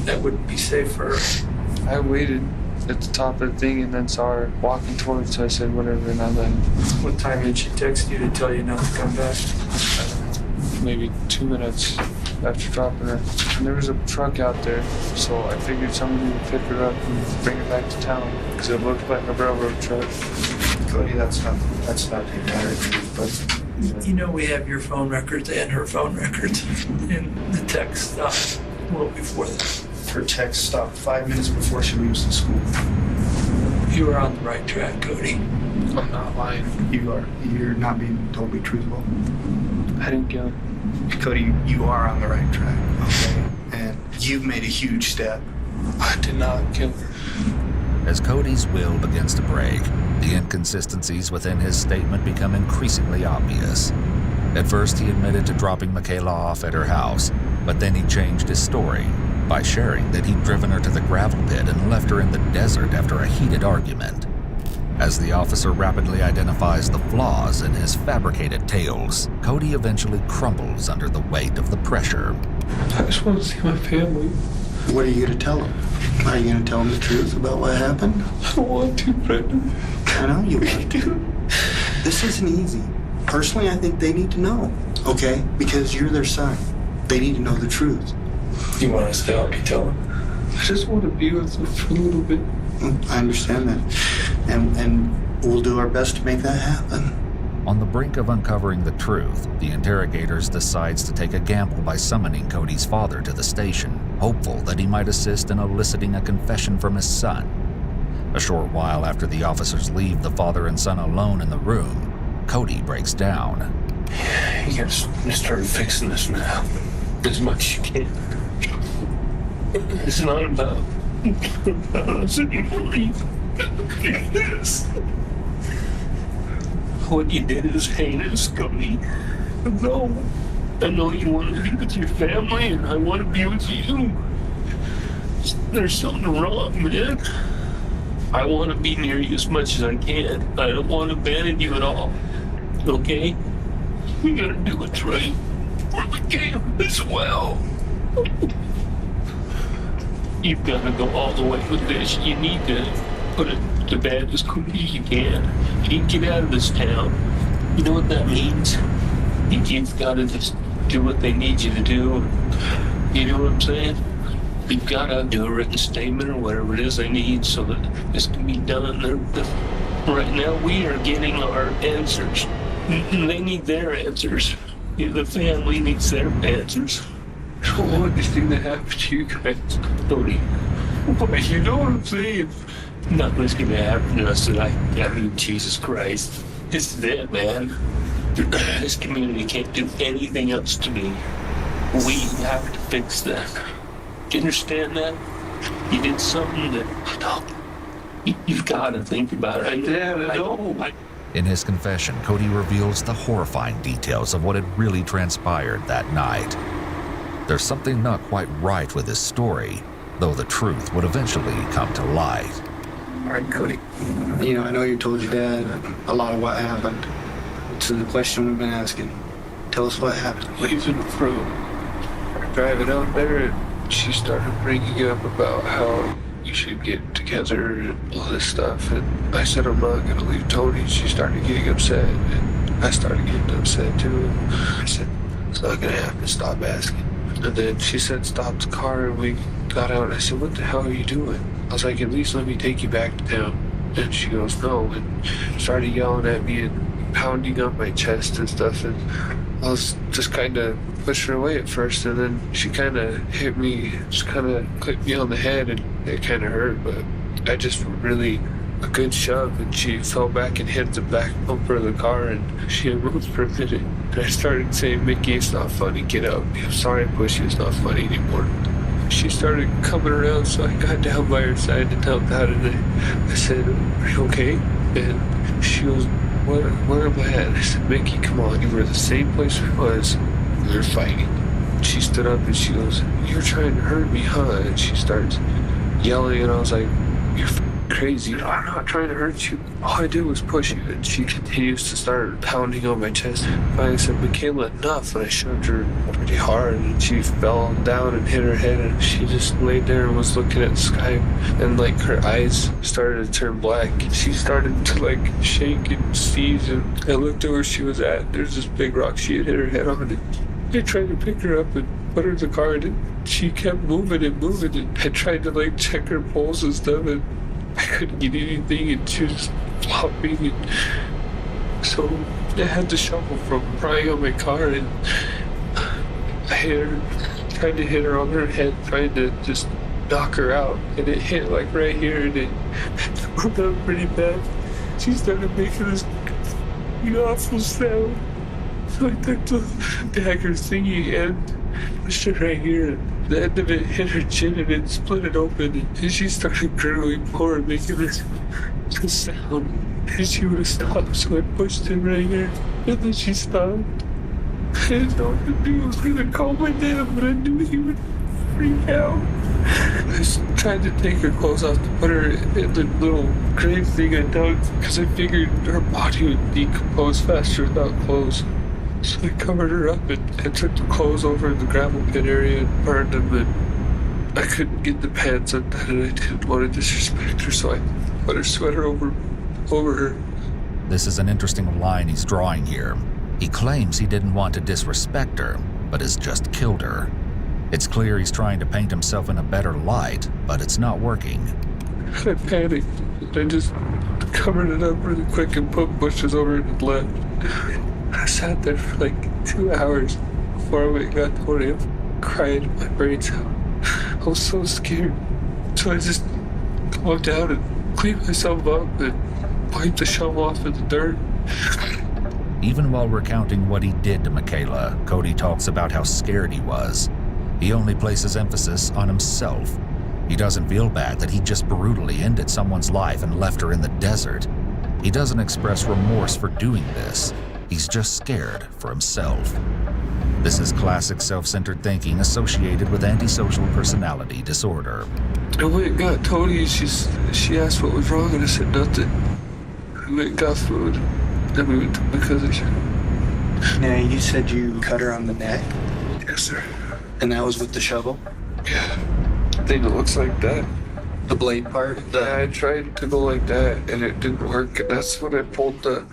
That wouldn't be safe for her. I waited at the top of the thing and then saw her walking towards, so I said whatever, and I left. What time did she text you to tell you not to come back? Maybe 2 minutes after dropping her. And there was a truck out there, so I figured somebody would pick her up and bring her back to town, because it looked like a railroad truck. Cody, that's not the entire truth, but... You know, we have your phone records and her phone records, and the text stopped well before that. Her text stopped 5 minutes before she leaves the school. You were on the right track, Cody. I'm not lying. You are. You're not being totally truthful. I didn't kill her. Cody, you are on the right track, okay? And you've made a huge step. I did not kill her. As Cody's will begins to break, the inconsistencies within his statement become increasingly obvious. At first, he admitted to dropping Michaela off at her house, but then he changed his story by sharing that he'd driven her to the gravel pit and left her in the desert after a heated argument. As the officer rapidly identifies the flaws in his fabricated tales, Cody eventually crumbles under the weight of the pressure. I just want to see my family. What are you going to tell them? Are you going to tell them the truth about what happened? I don't want to, Brendan. I know you want to. This isn't easy. Personally, I think they need to know, okay? Because you're their son. They need to know the truth. You want us to help you tell them? I just want to be with them for a little bit. I understand that. And we'll do our best to make that happen. On the brink of uncovering the truth, the interrogators decides to take a gamble by summoning Cody's father to the station, hopeful that he might assist in eliciting a confession from his son. A short while after the officers leave the father and son alone in the room, Cody breaks down. You gotta start fixing this now, as much as you can. It's not about us anymore. This. What you did is heinous, Cody. No, I know you want to be with your family, and I want to be with you. There's something wrong, man. I want to be near you as much as I can. I don't want to abandon you at all. Okay? We gotta do what's right for the game as well. You've got to go all the way with this. You need to put it to bed as quickly as you can. You can get out of this town. You know what that means? You've got to just do what they need you to do. You know what I'm saying? You've got to do a written statement or whatever it is they need so that this can be done. Right now, we are getting our answers. They need their answers. The family needs their answers. I don't want this thing to happen to you guys, Cody. But you know what I'm saying? Nothing's gonna happen to us tonight. I mean, Jesus Christ. This is it, man. This community can't do anything else to me. We have to fix that. Do you understand that? You did something that you've got to think about it. I know. In his confession, Cody reveals the horrifying details of what had really transpired that night. There's something not quite right with his story, though the truth would eventually come to light. All right, Cody. You know, I know you told your dad a lot of what happened. To the question we've been asking. Tell us what happened. Leaving from driving out there, she started bringing up about how we should get together and all this stuff. And I said, I'm not going to leave Tony. She started getting upset. And I started getting upset too. I said, it's not going to happen. Stop asking. And then she said, stop the car. And we got out. And I said, what the hell are you doing? I was like, at least let me take you back to town. And she goes, no. And started yelling at me and pounding on my chest and stuff. And I was just kind of pushing her away at first. And then she kind of hit me, just kind of clipped me on the head. And it kind of hurt. But I just really a good shove. And she fell back and hit the back bumper of the car. And she moved for a minute. And I started saying, Mickey, it's not funny. Get up. I'm sorry, Pushy. It's not funny anymore. She started coming around, so I got down by her side and helped out, and I said, are you okay? And she goes, where am I at? And I said, Mickey, come on, you were the same place we was. We were fighting. She stood up and she goes, you're trying to hurt me, huh? And she starts yelling, and I was like, you're crazy. No, I'm not trying to hurt you. All I did was push you. And she continues to start pounding on my chest. Finally I said, Michaela, enough. And I shoved her pretty hard, and she fell down and hit her head, and she just laid there and was looking at the sky, and like her eyes started to turn black. She started to like shake and seize, and I looked at where she was at. There's this big rock she had hit her head on, and I tried to pick her up and put her in the car, and she kept moving and moving, and I tried to like check her pulse and stuff, and I couldn't get anything, and she was flopping, and so I had the shovel from crying on my car, and I hit her, tried to hit her on her head, trying to just knock her out, and it hit like right here, and it broke up pretty bad. She started making this awful sound. So I took the dagger thingy and pushed it right here. The end of it hit her chin and it split it open. And she started gurgling more and making this sound. And she would have stopped, so I pushed it right here. And then she stopped. I didn't know what to do. I was going to call my dad, but I knew he would freak out. I just tried to take her clothes off to put her in the little grave thing I dug, because I figured her body would decompose faster without clothes. So I covered her up and took the clothes over in the gravel pit area and burned them, and I couldn't get the pants undone, and I didn't want to disrespect her, so I put her sweater over her. This is an interesting line he's drawing here. He claims he didn't want to disrespect her, but has just killed her. It's clear he's trying to paint himself in a better light, but it's not working. I panicked. I just covered it up really quick and put bushes over it and left. I sat there for like 2 hours before I went and got Tony. I'm crying my brains out. I was so scared. So I just calmed down and cleaned myself up and wiped the shovel off in the dirt. Even while recounting what he did to Michaela, Cody talks about how scared he was. He only places emphasis on himself. He doesn't feel bad that he just brutally ended someone's life and left her in the desert. He doesn't express remorse for doing this. He's just scared for himself. This is classic self-centered thinking associated with antisocial personality disorder. I went and got Tony, and she asked what was wrong, and I said nothing. We went and got food, then we went to my cousin's. Now, you said you cut her on the neck? Yes, sir. And that was with the shovel? Yeah. I think it looks like that. The blade part? Yeah, I tried to go like that, and it didn't work, and that's when I pulled the...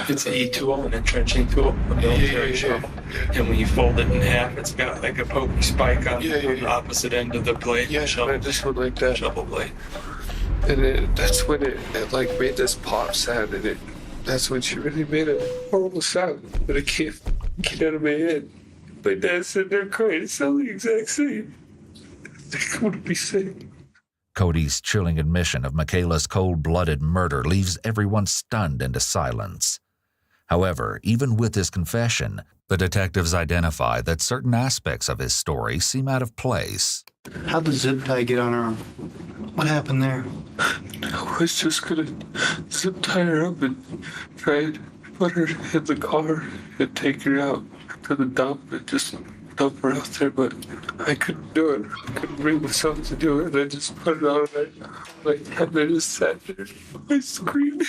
It's an E-tool, an entrenching tool, a military shovel. And when you fold it in half, it's got like a pokey spike on the opposite end of the blade. Yeah, shovel. I just went like that. Shovel blade. And that's when it like made this pop sound, and that's when she really made a horrible sound that I can't get out of my head. My dad said they're crying. It sounded the exact same. They're going to be sick. Cody's chilling admission of Michaela's cold-blooded murder leaves everyone stunned into silence. However, even with his confession, the detectives identify that certain aspects of his story seem out of place. How'd the zip tie get on her arm? What happened there? I was just gonna zip tie her up and try to put her in the car and take her out to the dump and just dump her out there, but I couldn't do it. I couldn't bring myself to do it. I just put it on and I just sat there. I screamed.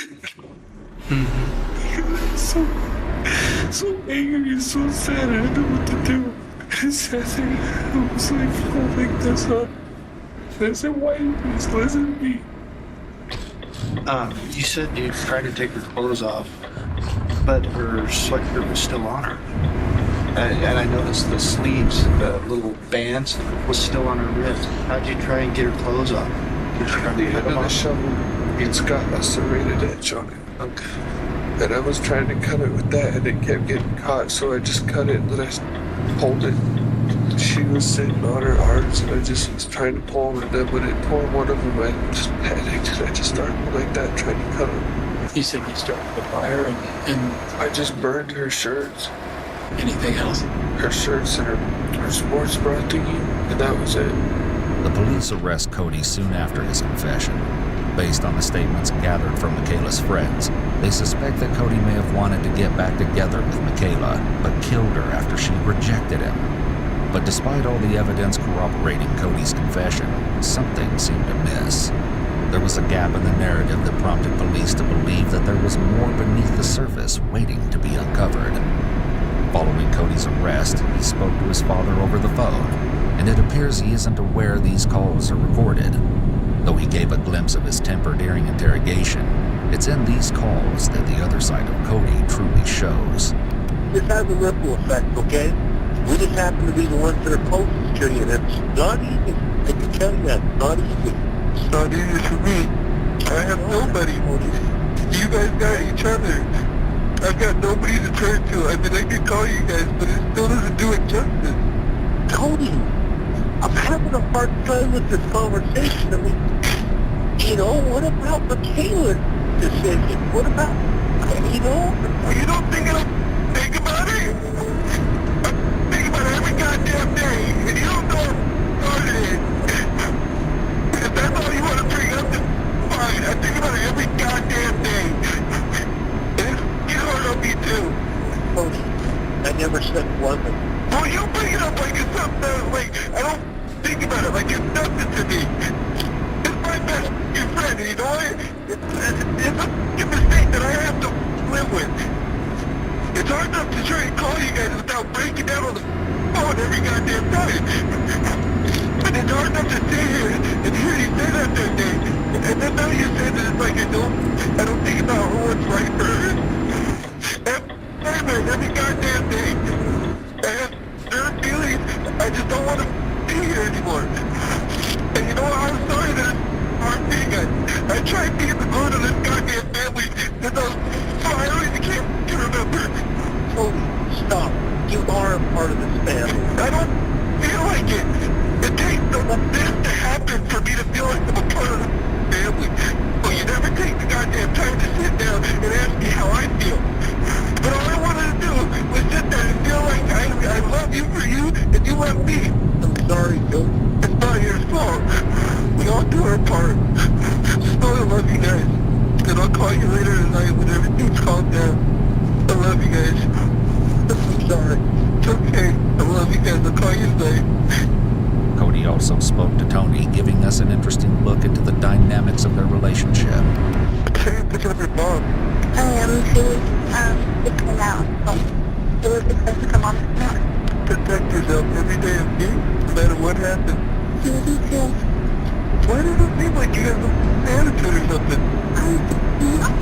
So angry and so sad. I didn't know what to do. I sat there. I was like holding this up. I said, why didn't you just listen to me? You said you tried to take her clothes off, but her sweatshirt was still on her. And I noticed the sleeves, the little bands, was still on her wrist. How'd you try and get her clothes off? Did you try to The cut end them of the off? shovel, it's got a serrated edge on it. And I was trying to cut it with that, and it kept getting caught, so I just cut it, and then I pulled it. She was sitting on her arms, and I just was trying to pull them, and then when it tore one of them, I just panicked, and I just started like that, trying to cut them. He said he started the fire and I just burned her shirts. anything else? Her shirts and her sports bra thingy, and that was it. The police arrest Cody soon after his confession. Based on the statements gathered from Michaela's friends, they suspect that Cody may have wanted to get back together with Michaela, but killed her after she rejected him. But despite all the evidence corroborating Cody's confession, something seemed amiss. There was a gap in the narrative that prompted police to believe that there was more beneath the surface waiting to be uncovered. Following Cody's arrest, he spoke to his father over the phone, and it appears he isn't aware these calls are recorded. Though he gave a glimpse of his temper during interrogation, it's in these calls that the other side of Cody truly shows. This has a ripple effect, okay? We just happen to be the ones that are closest to you, and it's not easy. I can tell you that. It's not easy. It's not easy for me. I have nobody. You guys got each other. I've got nobody to turn to. I mean, I could call you guys, but it still doesn't do it justice. Cody, I'm having a hard time with this conversation. I mean, you know, what about Michaela's decision? What about, you know? You don't think about it? I think about it every goddamn day, and you don't know what it is. If that's all you want to bring up, then fine. I think about it every goddamn day. And you know me too. Cody, I never said it wasn't. Well, you bring it up like it's something that, like, I don't think about it like it's nothing to me. It's my best friend, you know? It's a mistake that I have to live with. It's hard enough to try and call you guys without breaking down on the phone every goddamn time. But it's hard enough to stay here and hear you say that that day. And then now you say that it's like I don't think about what's right for her. Every goddamn day. I have certain feelings. I just don't want to be here anymore. And you know what? I'm sorry that it's hard being. I tried being the glue to this goddamn family since I was 5. I don't even can't remember. Cody, stop. You are a part of this family. I don't feel like it. It takes this to happen for me to feel like I'm a part of the family. Well, you never take the goddamn time to sit down and ask me how I feel. But all I wanted to do was sit there and feel like I love you for you and you love me. I'm sorry, Joe. It's not your fault. We all do our part. Still, I love you guys. And I'll call you later tonight when everything's calmed down. I love you guys. I'm sorry. It's okay. I love you guys. I'll call you tonight. Cody also spoke to Tony, giving us an interesting look into the dynamics of their relationship. Hey, pick up your mom. She was picking out. It was supposed to come on the floor. Protect yourself every day of me, no matter what happens. Me too. Why does it seem like you have an attitude or something? I'm not.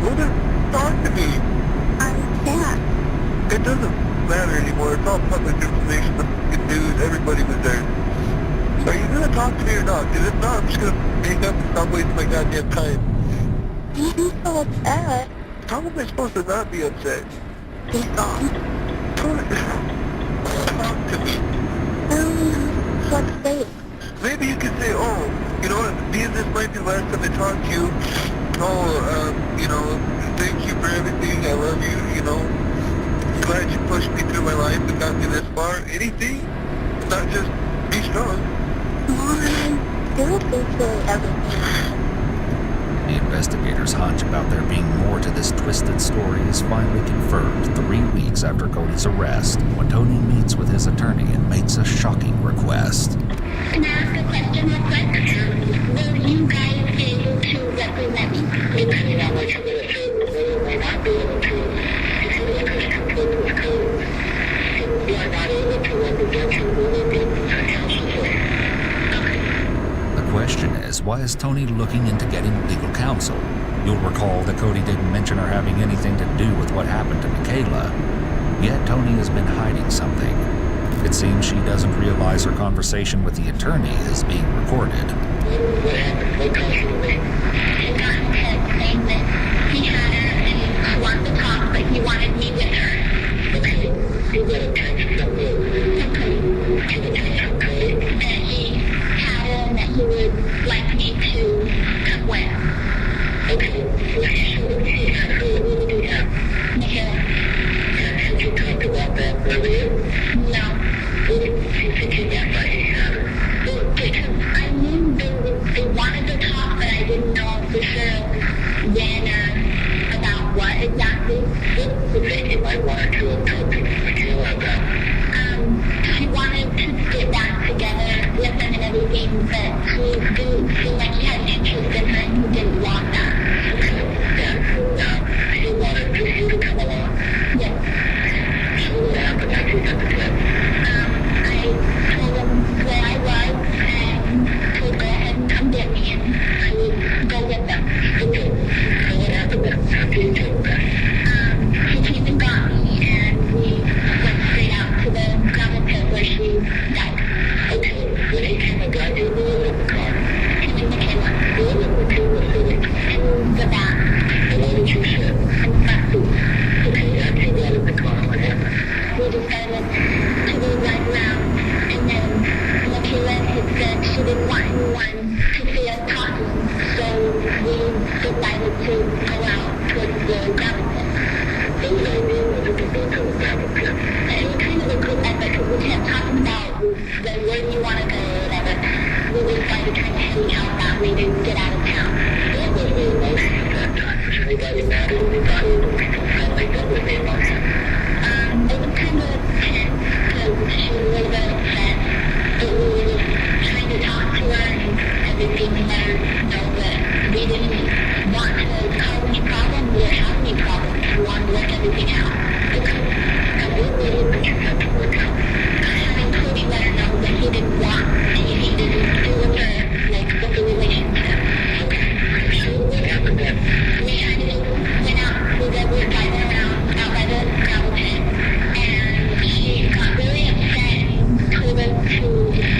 Well, then talk to me. I can't. It doesn't matter anymore. It's all public information. The news, everybody was there. Are you gonna talk to me or not? Because if not, I'm just gonna hang up and stop wasting my goddamn time. You so upset. How am I supposed to not be upset? He's gone. Talk to me. Let's say it. Maybe you can say, oh, you know what, this might be the last time I talk to you. Thank you for everything. I love you, I'm glad you pushed me through my life and got me this far. Anything, not just be strong. I do appreciate everything. The investigators' hunch about there being more to this twisted story is finally confirmed 3 weeks after Cody's arrest, when Tony meets with his attorney and makes a shocking request. Can I ask a question real quick? Will you guys be able to represent me? Depending on what you're going to do, we may not be able to. If you look at conflict with code, if you are not able to represent you, we will be able to counsel for you. The question is, why is Tony looking into getting legal counsel? You'll recall that Cody didn't mention her having anything to do with what happened to Michaela. Yet Tony has been hiding something. It seems she doesn't realize her conversation with the attorney is being recorded. What happened? What caused you to leave? He got in text saying that he had her and she wanted to talk, but he wanted me with her. Okay. You got a text from who? To the text from Cody? That he had her and that he would like me to come with. Okay. So he had her. Who did he have? Michaela. And had you talked about that earlier? No. What did you think he meant by he had her? Well, because I knew they wanted to talk, but I didn't know for sure when about what exactly. What do you think he might want to have talked to Michaela about? She wanted to get back together with him and everything, but he didn't seem like he had an interest in her and he didn't want that. Okay. And he wanted you to come along? Yes. So what happened after you got the text? I told him where I was and to go ahead and come get me and I would go with them. Okay. So what happened then after you told him that? He came and got me and we went straight out to the gravel pit where she died. Okay. When he came and got you, who was in the car? Him and Michaela. Who was Michaela sitting? In the back. And where did you sit? In the front seat. Okay. After you got in the car, what happened? We decided to go right around, and then Michaela had said she didn't want anyone to see us talking, so we decided to go out towards the gravel pit. Whose idea was it to go to the gravel pit? And it was kind of a group effort because we kept talking about where do you want to go or whatever. We decided to try to head out that way to get out of town. What was the emotion at that time? Was anybody mad at anybody? Did people friendly? What was the emotion? It was kind of tense because she was a little bit upset, but we were just trying to talk to her and everything and let her know that we didn't want to cause any problems or have any problems. We wanted to work everything out. Okay. And what was it that you had to work out? Having Cody let her know that he didn't want anything to do with her, like with the relationship. Okay. So what happened then? We kind of went out, we were driving around out by the gravel pit, and she got really upset and told us to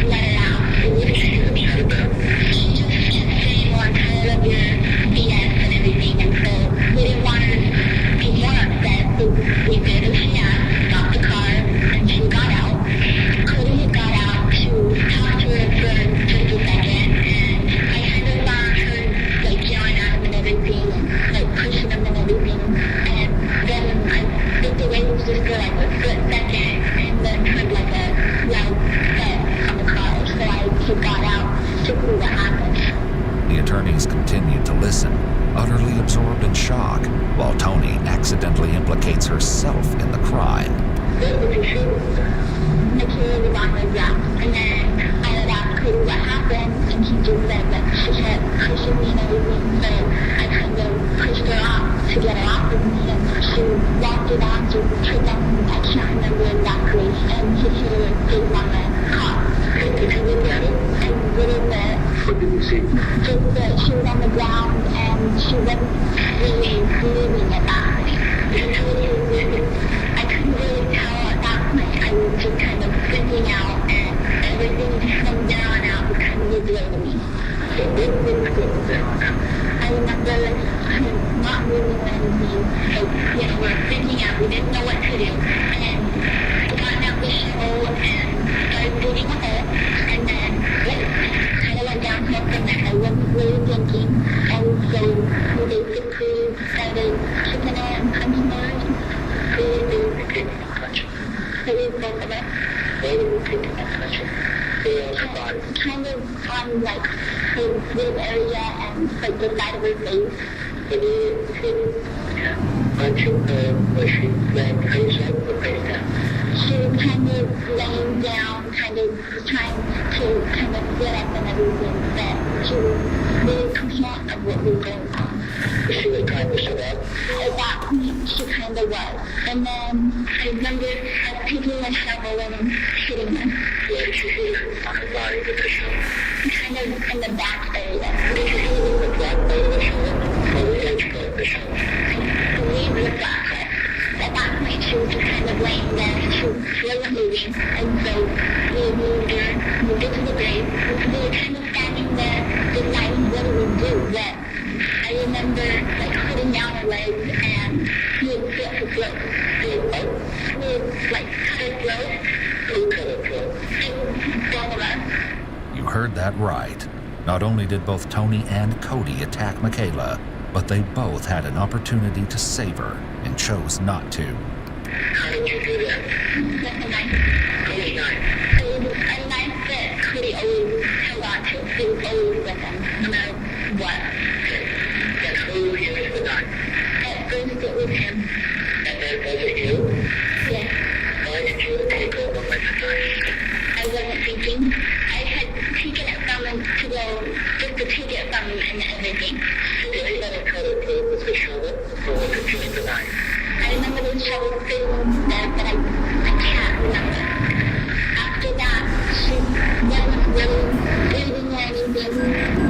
let her out. What did she get upset about? She just kept saying, well, I'm tired of your BS and everything, and so we didn't want her to be more upset, so we did as she asked, got the car, and she got out. Cody had got out to talk to her for just a second, and I kind of saw her, like, yelling at him and everything, and, like, pushing him and everything, and then I looked away just for, like, a split second, and then heard, like, a loud thud on the car, so I just got out to see what happened. The attorneys continued to listen, utterly absorbed in shock, while Tony accidentally implicates herself in the crime. What did you shoot him? Michaela was on her lap, and then I had asked Cody what happened, and he just said that she kept pushing me and everything, so I kind of pushed her off to get her off of me, and she walked it off or tripped on me, I can't remember exactly, and hit her face on the car. Did you look at it? A little bit. What did you see? Just that she was on the ground, and she wasn't really moving at that point. Did you tell her you were bleeding? I couldn't really tell at that point. I was just kind of freaking out, and everything from there on out was kind of a blur to me. So what was from there on out? I remember not moving or anything. Like, we're freaking out. We didn't know what to do. And I got out the shovel and started bleeding with her. And then it kind of went downhill from there. I wasn't really thinking. And so we kind of on like her rib area and like the side of her face. She was kind of laying down, kind of trying to kind of get up and everything, but she was really concerned of what was going on. She was trying to sit up? At that point, she kind of was. And then I remember taking a shovel and hitting her. Where did you hit her? On her body with the shovel? Kind of in the back area. Did you hit her in the front part of the shovel? Or the edge part of the shovel? I believe the back. At that point, she was just kind of laying there and she wasn't moving. And so we moved her to the grave. We were kind of standing there deciding what we would do. But I remember like putting down her legs and he would slit her throat. He would like cut her throat. Who cut her throat? It was both of us. You heard that right. Not only did both Tony and Cody attack Michaela, but they both had an opportunity to save her and chose not to. How did you do that? With a knife. Cody's knife? It was a knife that Cody always held on to. It was always with him, no matter what. And who used the knife? At first it was him. And then was it you? Yes. Why did you take over with the knife? I wasn't thinking. I had taken it from him to go, just to take it from him and everything. Did he let it cut it through with the shovel, or was it just the knife? I remember the shovel sitting there, but I can't remember. After that, she wasn't really breathing or anything.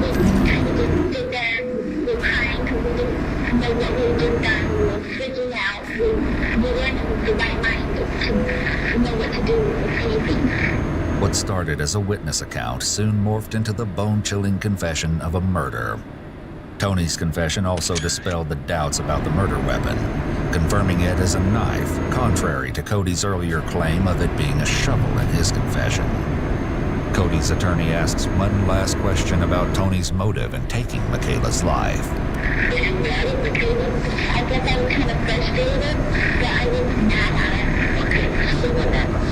We kind of just stood there, we were crying because we didn't know what we had just done. We were freaking out. We weren't in the right mind to know what to do with anything. What started as a witness account soon morphed into the bone-chilling confession of a murder. Tony's confession also dispelled the doubts about the murder weapon, confirming it as a knife, contrary to Cody's earlier claim of it being a shovel in his confession. Cody's attorney asks one last question about Tony's motive in taking Michaela's life. Were you mad at Michaela? I guess I was kind of frustrated, but I wasn't mad at her. Okay, so what happened?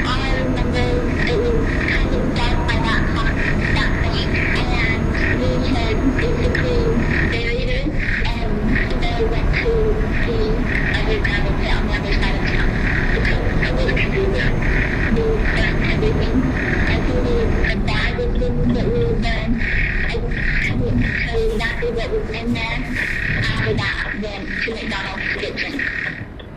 All I remember, it was kind of dark by that point, and we had basically buried her, and then we went to the other gravel pit on the other side of town. Okay, and what did you do there? We burned everything. I think there was a bag of things that we burned. I couldn't tell you exactly what was in there. After that, went to McDonald's to get drinks.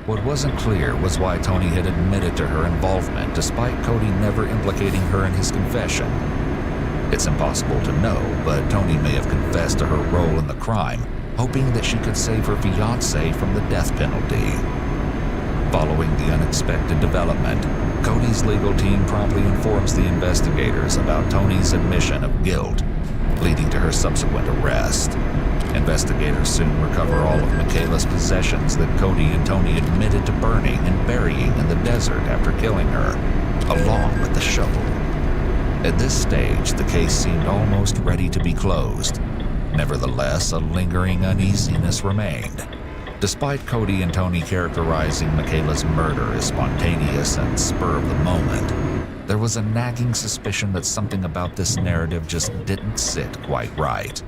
What wasn't clear was why Tony had admitted to her involvement despite Cody never implicating her in his confession. It's impossible to know, but Tony may have confessed to her role in the crime, hoping that she could save her fiancé from the death penalty. Following the unexpected development, Cody's legal team promptly informs the investigators about Tony's admission of guilt, leading to her subsequent arrest. Investigators soon recover all of Michaela's possessions that Cody and Tony admitted to burning and burying in the desert after killing her, along with the shovel. At this stage, the case seemed almost ready to be closed. Nevertheless, a lingering uneasiness remained. Despite Cody and Tony characterizing Michaela's murder as spontaneous and spur of the moment, there was a nagging suspicion that something about this narrative just didn't sit quite right.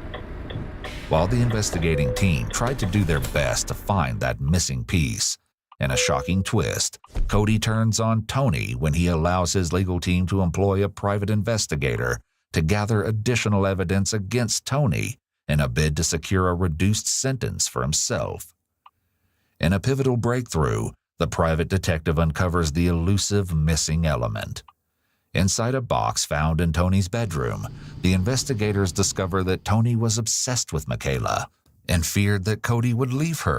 While the investigating team tried to do their best to find that missing piece, in a shocking twist, Cody turns on Tony when he allows his legal team to employ a private investigator to gather additional evidence against Tony in a bid to secure a reduced sentence for himself. In a pivotal breakthrough, the private detective uncovers the elusive missing element. Inside a box found in Tony's bedroom, the investigators discover that Tony was obsessed with Michaela and feared that Cody would leave her